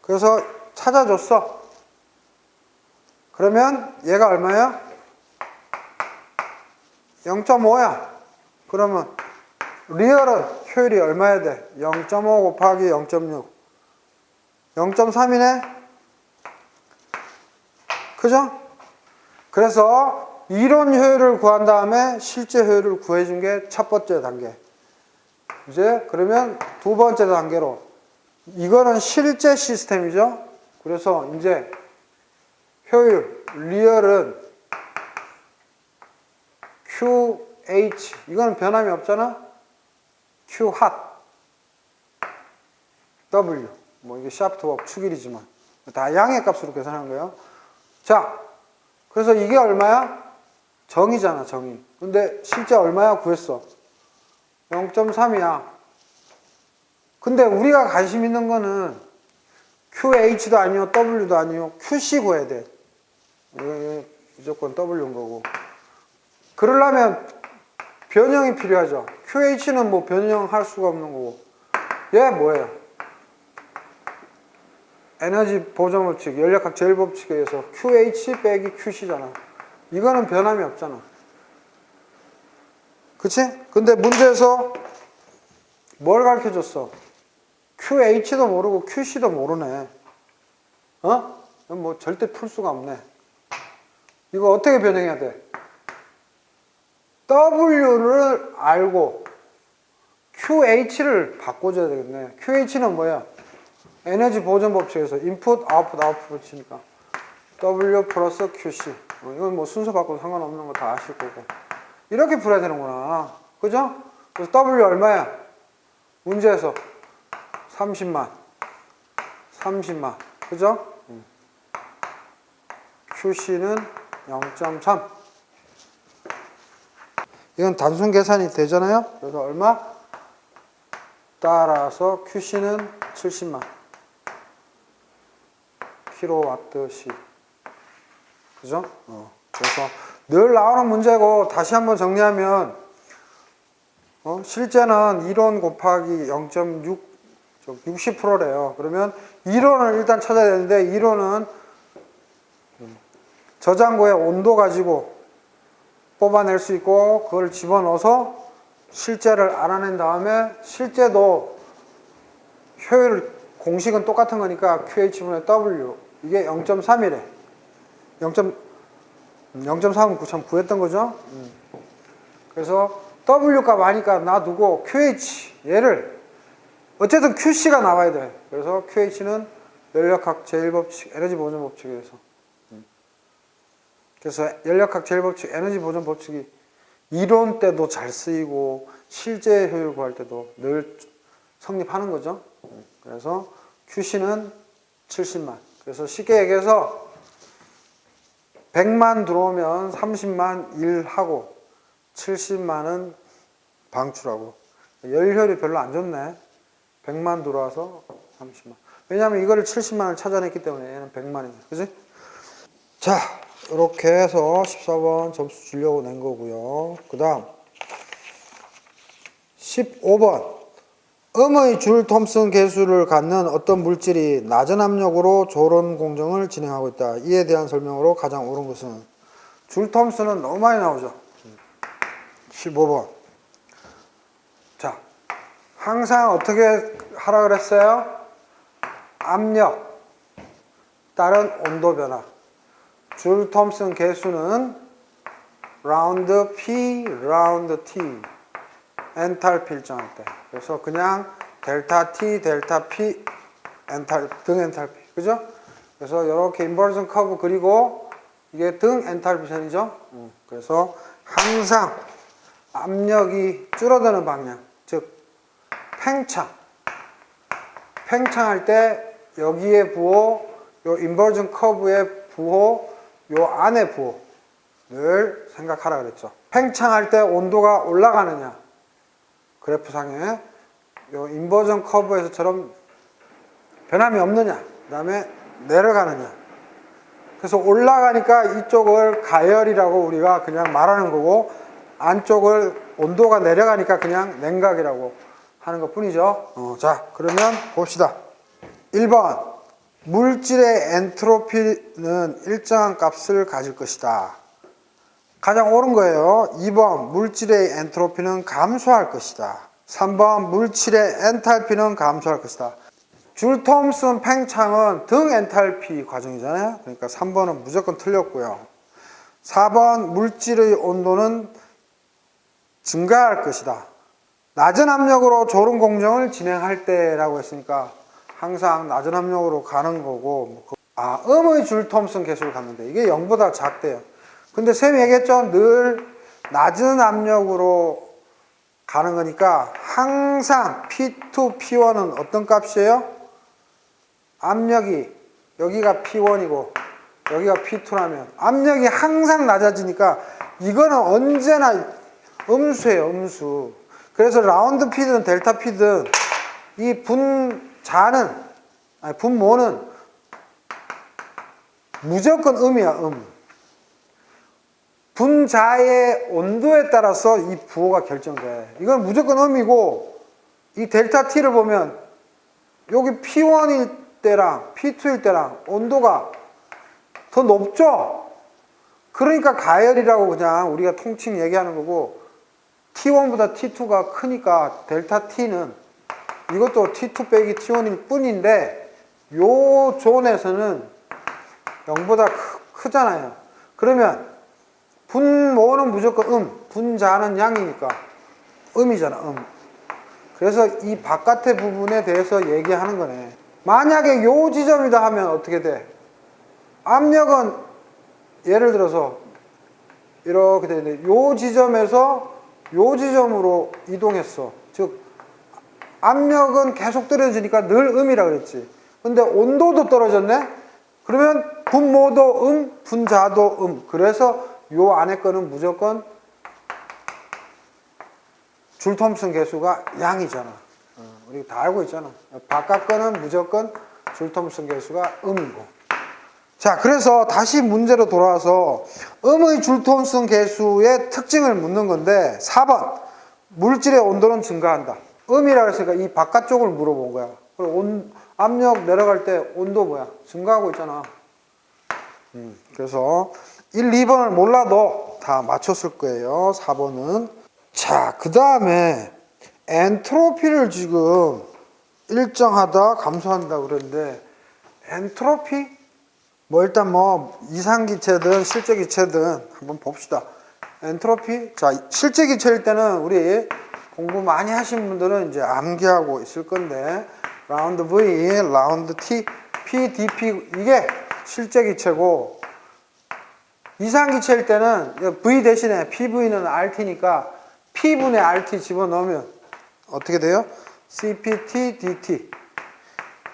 그래서 찾아줬어. 그러면 얘가 얼마야? 0.5야. 그러면 리얼은 효율이 얼마야 돼? 0.5 곱하기 0.6. 0.3이네? 그죠? 그래서 이론 효율을 구한 다음에 실제 효율을 구해준 게 첫 번째 단계. 이제 그러면 두 번째 단계로 이거는 실제 시스템이죠. 그래서 이제 효율, 리얼은 QH, 이거는 변함이 없잖아. Q hot, W, 뭐 이게 샤프트법 축일이지만 다 양의 값으로 계산한 거예요. 자, 그래서 이게 얼마야? 정이잖아, 정이. 근데 실제 얼마야? 구했어. 0.3이야. 근데 우리가 관심 있는 거는 QH도 아니요, W도 아니요, QC 구해야 돼. 이거 무조건 W인 거고. 그러려면 변형이 필요하죠. QH는 뭐 변형할 수가 없는 거고. 얘 뭐예요? 에너지 보존 법칙, 연력학 제일 법칙에 의해서 QH 빼기 QC잖아. 이거는 변함이 없잖아. 그치? 근데 문제에서 뭘 가르쳐 줬어? QH도 모르고 QC도 모르네. 뭐 절대 풀 수가 없네. 이거 어떻게 변형해야 돼? W를 알고 QH를 바꿔줘야 되겠네. QH는 뭐야? 에너지 보존 법칙에서 인풋, 아웃풋, 아웃풋 치니까 W 플러스 QC. 이건 뭐 순서 바꿔도 상관없는 거 다 아실 거고. 이렇게 풀어야 되는구나. 그죠? 그래서 W 얼마야? 문제에서 30만. 그죠? QC는 0.3. 이건 단순 계산이 되잖아요. 그래서 얼마? 따라서 QC는 70만 킬로와트시. 그죠? 그래서 늘 나오는 문제고, 다시 한번 정리하면 실제는 이론 곱하기 0.6 60%래요. 그러면 이론을 일단 찾아야 되는데, 이론은 저장고의 온도 가지고 뽑아낼 수 있고, 그걸 집어넣어서 실제를 알아낸 다음에, 실제도 효율 공식은 똑같은 거니까 QH분의 W, 이게 0.3이래. 0.3은 참 구했던 거죠. 그래서 W 값 아니까 놔두고 QH, 얘를 어쨌든 QC가 나와야 돼. 그래서 QH는 연력학 제일법칙, 에너지 보존 법칙에서. 그래서 연력학 제일법칙, 에너지 보존 법칙이 이론 때도 잘 쓰이고 실제 효율 구할 때도 늘 성립하는 거죠. 그래서 QC는 70만. 그래서 쉽게 얘기해서 100만 들어오면 30만 일하고 70만은 방출하고. 열효율이 별로 안 좋네. 100만 들어와서 30만. 왜냐하면 이거를 70만을 찾아냈기 때문에 얘는 100만이네. 그지? 자, 이렇게 해서 14번 점수 주려고 낸 거고요. 그 다음 15번 음의 줄 톰슨 계수를 갖는 어떤 물질이 낮은 압력으로 조론 공정을 진행하고 있다. 이에 대한 설명으로 가장 옳은 것은 줄 톰슨은 너무 많이 나오죠. 15번. 자, 항상 어떻게 하라 그랬어요? 압력 따른 온도 변화. 줄 톰슨 계수는 라운드 P, 라운드 T. 엔탈피 일정할 때. 그래서 그냥 델타 T, 델타 P, 등 엔탈피. 그죠? 그래서 이렇게 인버전 커브 그리고 이게 등 엔탈피 선이죠? 그래서 항상 압력이 줄어드는 방향. 즉, 팽창할 때 여기에 부호, 요 인버전 커브의 부호, 요 안에 부호를 생각하라 그랬죠. 팽창할 때 온도가 올라가느냐. 그래프상에 요 인버전 커브에서처럼 변함이 없느냐, 그 다음에 내려가느냐. 그래서 올라가니까 이쪽을 가열이라고 우리가 그냥 말하는 거고, 안쪽을 온도가 내려가니까 그냥 냉각이라고 하는 것 뿐이죠. 자, 그러면 봅시다. 1번, 물질의 엔트로피는 일정한 값을 가질 것이다. 가장 옳은 거예요. 2번, 물질의 엔트로피는 감소할 것이다. 3번, 물질의 엔탈피는 감소할 것이다. 줄 톰슨 팽창은 등 엔탈피 과정이잖아요. 그러니까 3번은 무조건 틀렸고요. 4번, 물질의 온도는 증가할 것이다. 낮은 압력으로 조론 공정을 진행할 때라고 했으니까 항상 낮은 압력으로 가는 거고, 음의 줄 톰슨 계수를 갖는데 이게 0보다 작대요. 근데 쌤이 얘기했죠. 늘 낮은 압력으로 가는 거니까 항상 P2, P1은 어떤 값이에요? 압력이 여기가 P1이고 여기가 P2라면 압력이 항상 낮아지니까 이거는 언제나 음수예요. 음수. 그래서 라운드 P든 델타 P든 이 분모는 무조건 음이야. 분자의 온도에 따라서 이 부호가 결정돼. 이건 무조건 음이고, 이 델타 T를 보면 여기 P1일 때랑 P2일 때랑 온도가 더 높죠? 그러니까 가열이라고 그냥 우리가 통칭 얘기하는 거고, T1보다 T2가 크니까 델타 T는 이것도 T2 빼기 T1일 뿐인데, 요 존에서는 0보다 크잖아요. 그러면 분모는 무조건 분자는 양이니까 음이잖아. 그래서 이 바깥의 부분에 대해서 얘기하는 거네. 만약에 요 지점이다 하면 어떻게 돼? 압력은 예를 들어서 이렇게 되는데 요 지점에서 요 지점으로 이동했어. 즉 압력은 계속 떨어지니까 늘 음이라 그랬지. 근데 온도도 떨어졌네? 그러면 분모도 분자도 그래서 요 안에 거는 무조건 줄 톰슨 계수가 양이잖아. 우리 다 알고 있잖아. 바깥 거는 무조건 줄 톰슨 계수가 음이고. 자, 그래서 다시 문제로 돌아와서 음의 줄 톰슨 계수의 특징을 묻는 건데 4번, 물질의 온도는 증가한다. 음이라고 했으니까 이 바깥쪽을 물어본 거야. 그리고 압력 내려갈 때 온도 뭐야? 증가하고 있잖아. 그래서 1, 2번을 몰라도 다 맞췄을 거예요. 4번은. 자, 그 다음에 엔트로피를 지금 일정하다, 감소한다 그랬는데 엔트로피? 일단 이상기체든 실제기체든 한번 봅시다. 엔트로피? 자, 실제기체일 때는 우리 공부 많이 하신 분들은 이제 암기하고 있을 건데 라운드 V, 라운드 T, P, DP 이게 실제기체고 이상기체일 때는 V 대신에 PV는 RT니까 P분의 RT 집어넣으면 어떻게 돼요? CPT, DT,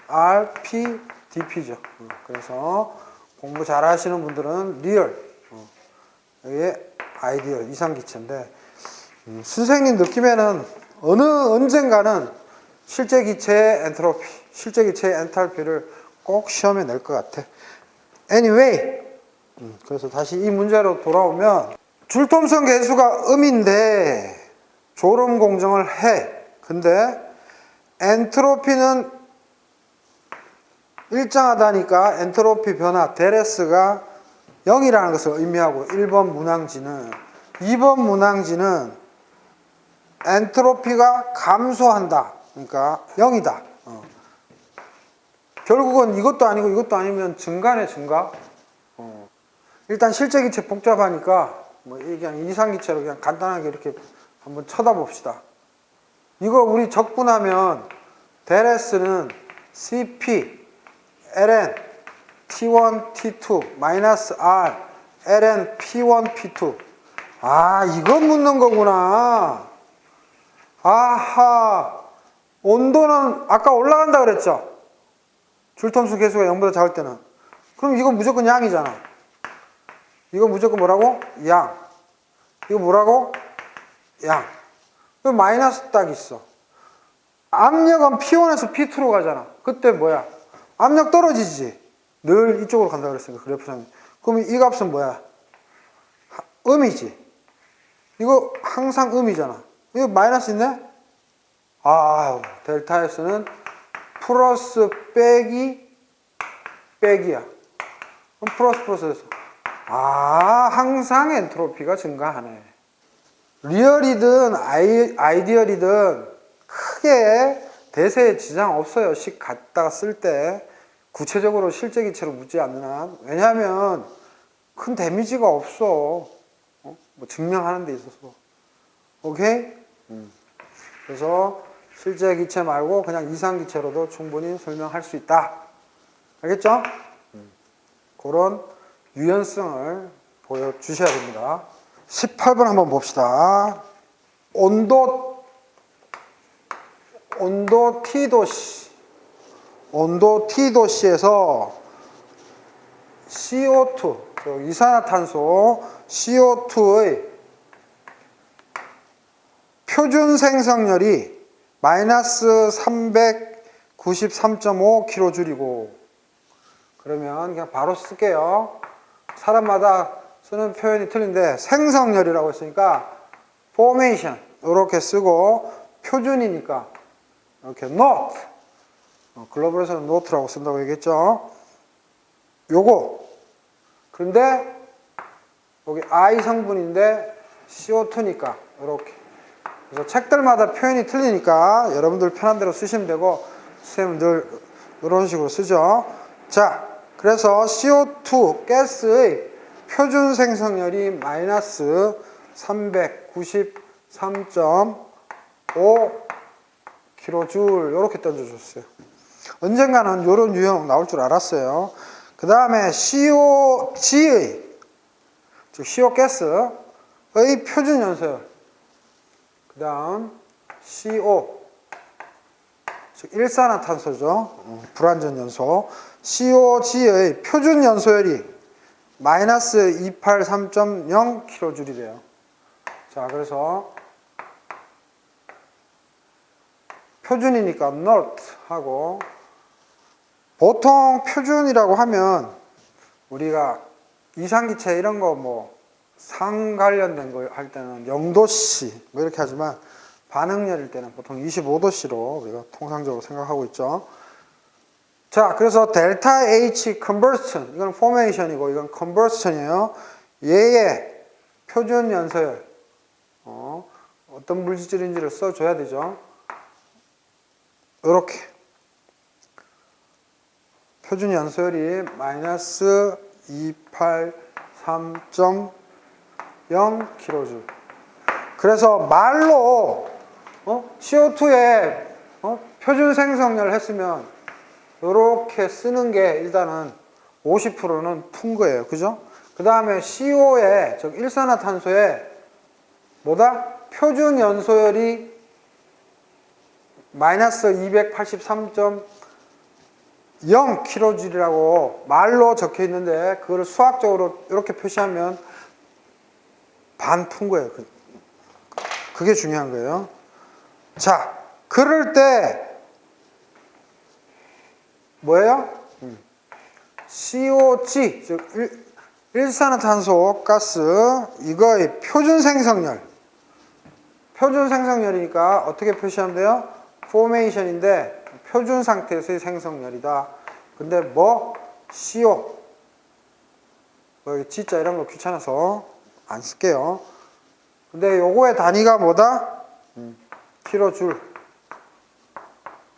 RP, DP죠. 그래서 공부 잘 하시는 분들은 리얼, 이게 아이디얼, 이상기체인데 선생님 느낌에는 언젠가는 실제기체의 엔트로피, 실제기체의 엔탈피를 꼭 시험에 낼 것 같아. Anyway, 그래서 다시 이 문제로 돌아오면 줄 톰슨 계수가 음인데 졸음 공정을 해. 근데 엔트로피는 일정하다니까 엔트로피 변화 ΔS가 0이라는 것을 의미하고 1번 문항지는 2번 문항지는 엔트로피가 감소한다. 그러니까 0이다. 결국은 이것도 아니고 이것도 아니면 증가네, 증가. 일단 실제 기체 복잡하니까 뭐 그냥 이상 기체로 그냥 간단하게 이렇게 한번 쳐다봅시다. 이거 우리 적분하면 ΔS는 CP ln T1 T2 마이너스 R ln P1 P2. 아, 이거 묻는 거구나. 아하, 온도는 아까 올라간다 그랬죠? 줄텀수 계수가 0보다 작을 때는. 그럼 이건 무조건 양이잖아. 이거 무조건 뭐라고? 양. 이거 뭐라고? 양. 그 마이너스 딱 있어. 압력은 P1에서 P2로 가잖아. 그때 뭐야? 압력 떨어지지. 늘 이쪽으로 간다 그랬으니까 그래프상에. 그럼 이 값은 뭐야? 음이지. 이거 항상 음이잖아. 이거 마이너스 있네? 아, 델타 S는 플러스 빼기 빼기야. 그럼 플러스 플러스 됐어. 아, 항상 엔트로피가 증가하네. 리얼이든 아이디얼이든 크게 대세에 지장 없어요. 식 갖다가 쓸 때 구체적으로 실제 기체로 묻지 않는 한. 왜냐하면 큰 데미지가 없어. 뭐 증명하는 데 있어서. 오케이? 그래서 실제 기체 말고 그냥 이상 기체로도 충분히 설명할 수 있다. 알겠죠? 그런 유연성을 보여주셔야 됩니다. 18번 한번 봅시다. 온도 T도씨. 온도 T도씨에서 CO2, 이산화탄소 CO2의 표준 생성열이 마이너스 393.5kJ이고, 그러면 그냥 바로 쓸게요. 사람마다 쓰는 표현이 틀린데 생성열이라고 했으니까 formation 이렇게 쓰고, 표준이니까 이렇게 note, 글로벌에서는 note라고 쓴다고 얘기했죠. 요거. 그런데 여기 I 성분인데 CO2니까 이렇게. 그래서 책들마다 표현이 틀리니까 여러분들 편한 대로 쓰시면 되고, 선생님은 늘 이런 식으로 쓰죠. 자, 그래서 CO2 가스의 표준 생성열이 마이너스 393.5kJ 이렇게 던져줬어요. 언젠가는 이런 유형 나올 줄 알았어요. 그 다음에 COG의, 즉 CO 가스의 표준 연소열. 그 다음 CO, 즉 일산화탄소죠. 불완전 연소. COG의 표준 연소열이 마이너스 283.0kJ이래요. 자, 그래서 표준이니까 not 하고, 보통 표준이라고 하면 우리가 이상기체 이런 거 뭐 상 관련된 거 할 때는 0도씨 뭐 이렇게 하지만, 반응열일 때는 보통 25도씨로 우리가 통상적으로 생각하고 있죠. 자, 그래서 델타 H combustion, 이건 formation이고 이건 combustion이에요. 얘의 표준 연소열, 어떤 물질인지를 써줘야 되죠. 이렇게 표준 연소열이 마이너스 283.0kJ. 그래서 말로 CO2에 표준 생성열 했으면 이렇게 쓰는 게 일단은 50%는 푼 거예요. 그죠? 그 다음에 CO에, 즉 일산화탄소에 뭐다? 표준 연소열이 마이너스 283.0kJ라고 말로 적혀 있는데, 그걸 수학적으로 이렇게 표시하면 반 푼 거예요. 그게 중요한 거예요. 자, 그럴 때 뭐예요? COG, 즉 일산화탄소 가스, 이거의 표준 생성열. 표준 생성열이니까 어떻게 표시하면 돼요? 포메이션인데 표준 상태에서의 생성열이다. 근데 뭐 CO 뭐 G자 이런 거 귀찮아서 안 쓸게요. 근데 요거의 단위가 뭐다? 킬로줄.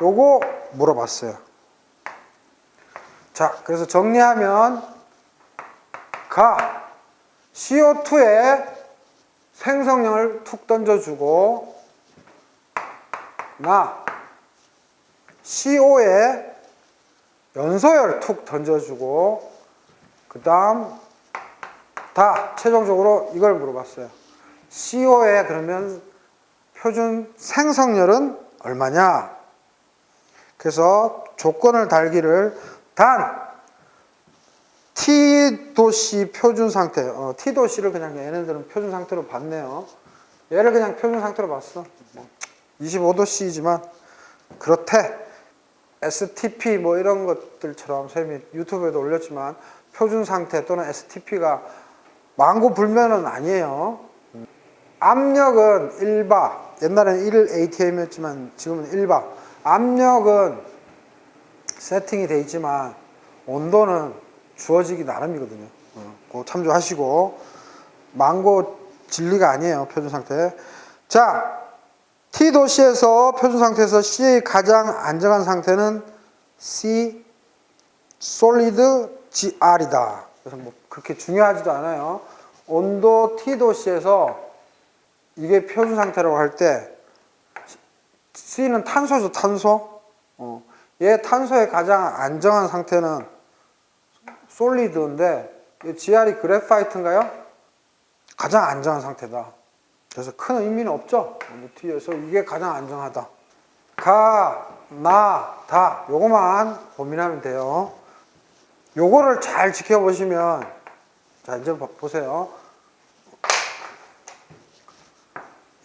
요거 물어봤어요. 자, 그래서 정리하면 가 CO2에 생성량을 툭 던져주고 나 CO에 연소열 툭 던져주고 그 다음 다 최종적으로 이걸 물어봤어요. CO에 그러면 표준 생성열은 얼마냐? 그래서 조건을 달기를 단 T도씨 표준 상태, T도씨를 그냥 얘네들은 표준 상태로 봤네요. 얘를 그냥 표준 상태로 봤어. 25도씨이지만 그렇대. STP 뭐 이런 것들처럼 쌤이 유튜브에도 올렸지만 표준 상태 또는 STP가 만고불변은 아니에요. 압력은 1바, 옛날에는 1ATM이었지만 지금은 1바. 압력은 세팅이 돼 있지만 온도는 주어지기 나름이거든요. 그거 참조하시고 만고 진리가 아니에요. 표준 상태. 자, T도시에서 표준 상태에서 C의 가장 안정한 상태는 C 솔리드 GR이다. 그래서 뭐 그렇게 중요하지도 않아요. 온도 T도시에서 이게 표준 상태라고 할 때 C는 탄소죠, 탄소. 얘 탄소의 가장 안정한 상태는 솔리드인데 GR이 그래파이트인가요? 가장 안정한 상태다. 그래서 큰 의미는 없죠. T에서 이게 가장 안정하다. 가, 나, 다 요거만 고민하면 돼요. 요거를 잘 지켜보시면 자 이제 보세요.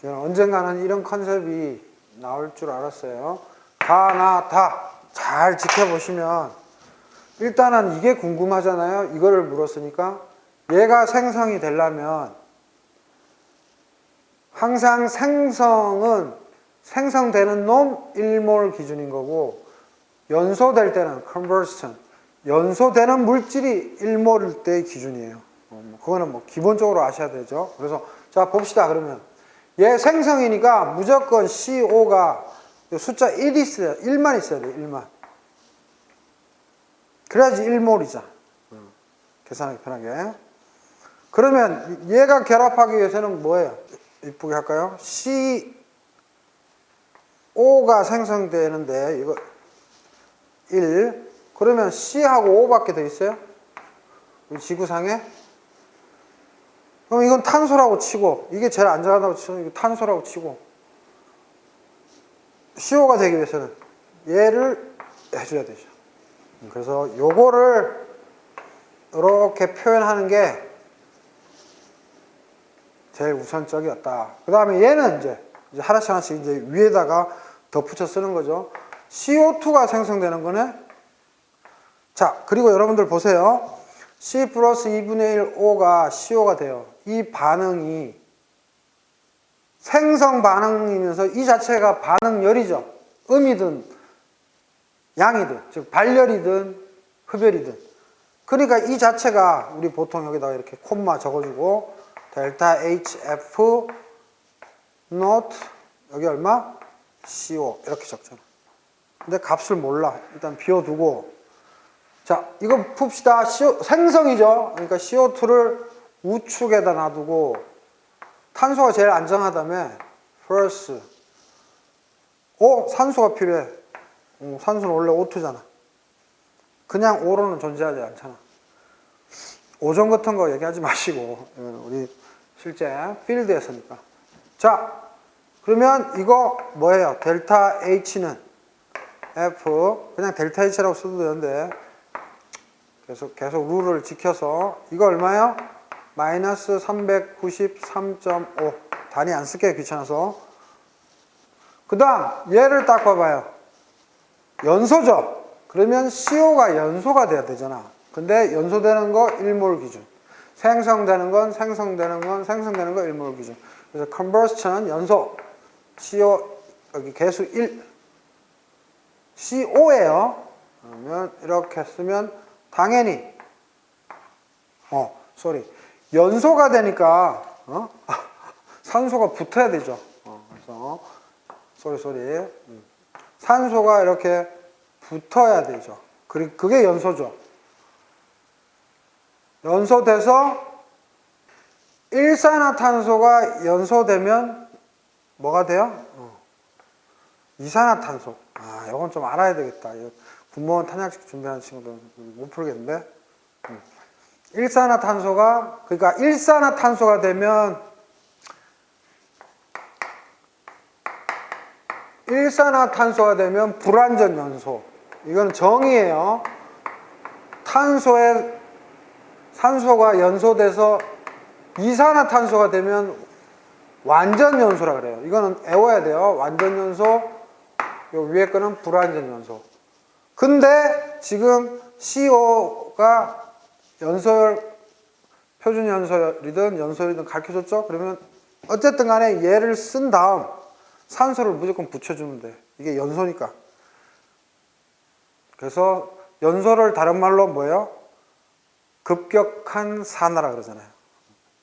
언젠가는 이런 컨셉이 나올 줄 알았어요. 가, 나, 다 잘 지켜보시면 일단은 이게 궁금하잖아요. 이거를 물었으니까 얘가 생성이 되려면 항상 생성은 생성되는 놈 1몰 기준인 거고 연소될 때는 conversion 연소되는 물질이 1몰일 때의 기준이에요. 그거는 뭐 기본적으로 아셔야 되죠. 그래서 자 봅시다. 그러면 얘 생성이니까 무조건 CO가 숫자 1이 있어야 1만 있어야 돼. 1만. 그래야지 1몰이잖아. 계산하기 편하게. 그러면 얘가 결합하기 위해서는 뭐예요? 이쁘게 할까요? CO가 생성되는데 이거 1 그러면 C하고 O밖에 더 있어요? 지구상에? 그럼 이건 탄소라고 치고 이게 제일 안전하다고 치고 이거 탄소라고 치고 CO가 되기 위해서는 얘를 해줘야 되죠. 그래서 요거를 이렇게 표현하는 게 제일 우선적이었다. 그 다음에 얘는 이제 하나씩 하나씩 이제 위에다가 덧붙여 쓰는 거죠. CO2가 생성되는 거네. 자, 그리고 여러분들 보세요. C 플러스 2분의 1 O가 CO가 돼요. 이 반응이 생성 반응이면서 이 자체가 반응열이죠. 음이든 양이든, 즉 발열이든 흡열이든. 그러니까 이 자체가 우리 보통 여기다가 이렇게 콤마 적어주고 델타 HF 노트 여기 얼마? CO 이렇게 적잖아. 근데 값을 몰라. 일단 비워두고 자 이거 풉시다. 생성이죠. 그러니까 CO2를 우측에다 놔두고 탄소가 제일 안정하다며 플러스 산소가 필요해. 산소는 원래 O2잖아. 그냥 O로는 존재하지 않잖아. 오존 같은 거 얘기하지 마시고 우리 실제 필드에서니까. 자 그러면 이거 뭐예요? 델타 H는 F 그냥 델타 H라고 써도 되는데 계속 룰을 지켜서 이거 얼마예요? 마이너스 393.5 단위 안 쓸게요. 귀찮아서. 그 다음 얘를 딱 봐봐요. 연소죠. 그러면 CO가 연소가 돼야 되잖아. 근데 연소되는 거 1몰 기준. 생성되는 거 1몰 기준. 그래서 combustion은 연소. CO 여기 개수 1. CO예요. 그러면 이렇게 쓰면 당연히 연소가 되니까 산소가 붙어야 되죠. 그래서 쏘리 산소가 이렇게 붙어야 되죠. 그게 연소죠. 연소돼서 일산화탄소가 연소되면 뭐가 돼요? 이산화탄소. 이건 좀 알아야 되겠다. 군무원 탄약식 준비하는 친구들은 못 풀겠는데. 그러니까 일산화탄소가 되면 불완전 연소. 이건 정의예요. 탄소에 산소가 연소돼서 이산화탄소가 되면 완전 연소라 그래요. 이거는 외워야 돼요. 완전 연소, 요 위에 거는 불완전 연소. 근데 지금 CO가 표준 연소율이든 연소율이든 가르쳐줬죠? 그러면 어쨌든 간에 얘를 쓴 다음 산소를 무조건 붙여주면 돼. 이게 연소니까. 그래서 연소를 다른 말로 뭐예요? 급격한 산화라 그러잖아요.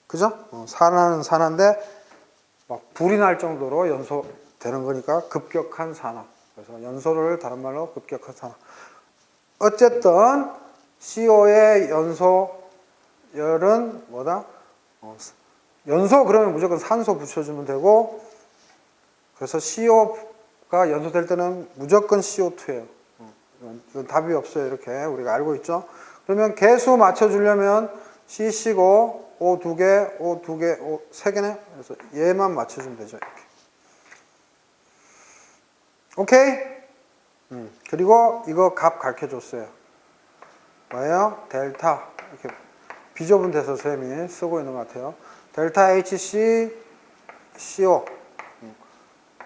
그죠? 산화는 산화인데 막 불이 날 정도로 연소되는 거니까 급격한 산화. 그래서 연소를 다른 말로 급격한 산화. 어쨌든 CO의 연소열은 뭐다? 연소 그러면 무조건 산소 붙여주면 되고, 그래서 CO가 연소될 때는 무조건 CO2예요. 이건 답이 없어요. 이렇게 우리가 알고 있죠. 그러면 개수 맞춰주려면 C시고 O 2개, O 2개, O 3개네. 그래서 얘만 맞춰주면 되죠. 이렇게. 오케이? 그리고 이거 값 가르쳐줬어요. 뭐예요? 델타. 이렇게 비좁은 데서 쌤이 쓰고 있는 것 같아요. 델타 HC CO.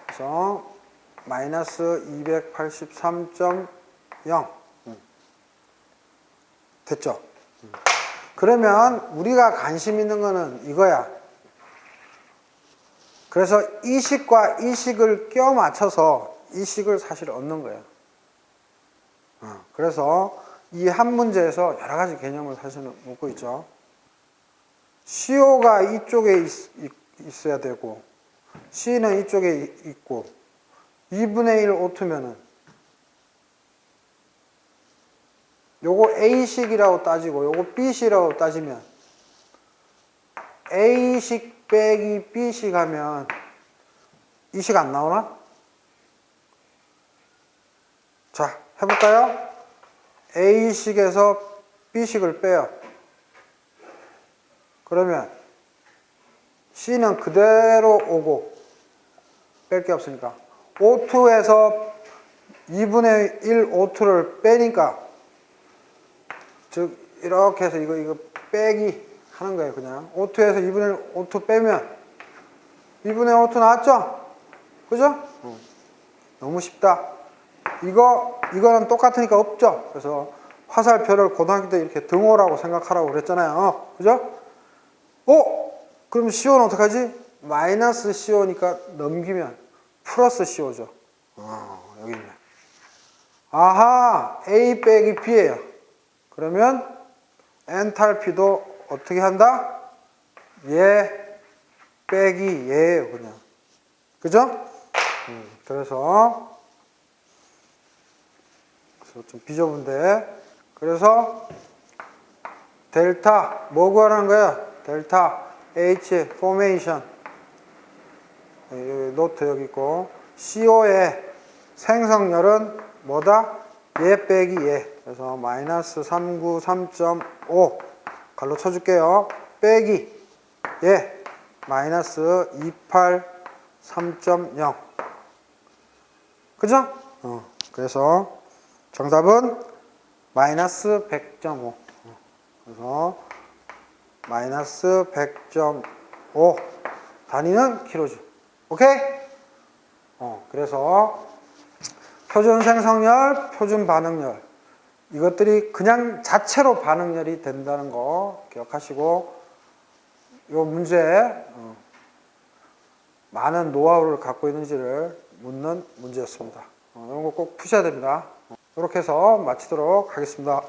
그래서 마이너스 283.0 됐죠? 그러면 우리가 관심 있는 거는 이거야. 그래서 이 식과 이 식을 껴 맞춰서 이 식을 사실 얻는 거예요. 그래서 이 한 문제에서 여러 가지 개념을 사실 묻고 있죠. CO가 이쪽에 있어야 되고 C는 이쪽에 있고 2분의 1 O2면은 요거 A식이라고 따지고 요거 B식이라고 따지면 A식 빼기 B식 하면 이 식 안 나오나? 자, 해볼까요? A식에서 B식을 빼요. 그러면 C는 그대로 오고 뺄 게 없으니까 O2에서 2분의 1 O2를 빼니까 즉 이렇게 해서 이거 빼기 하는 거예요. 그냥 O2에서 2분의 1 O2 빼면 2분의 5 나왔죠? 그죠? 너무 쉽다. 이거는 똑같으니까 없죠? 그래서 화살표를 고등학교 때 이렇게 등호라고 생각하라고 그랬잖아요. 그죠? 그럼 CO는 어떡하지? 마이너스 CO니까 넘기면 플러스 CO죠. 여기 있네. 아하, A 빼기 B예요. 그러면 엔탈피도 어떻게 한다? 얘 빼기 얘예요, 그냥. 그죠? 그래서 좀 비좁은데, 그래서 델타 뭐 구하라는 거야? 델타 H 포메이션 노트 여기 있고 CO의 생성열은 뭐다? 얘 빼기 얘. 그래서 마이너스 393.5 갈로 쳐줄게요. 빼기 얘 마이너스 283.0 그죠? 그래서 정답은 마이너스 100.5 그래서 마이너스 100.5 단위는 킬로줄. 오케이? 그래서 표준 생성열, 표준 반응열 이것들이 그냥 자체로 반응열이 된다는 거 기억하시고 이 문제에 많은 노하우를 갖고 있는지를 묻는 문제였습니다. 이런 거 꼭 푸셔야 됩니다. 이렇게 해서 마치도록 하겠습니다.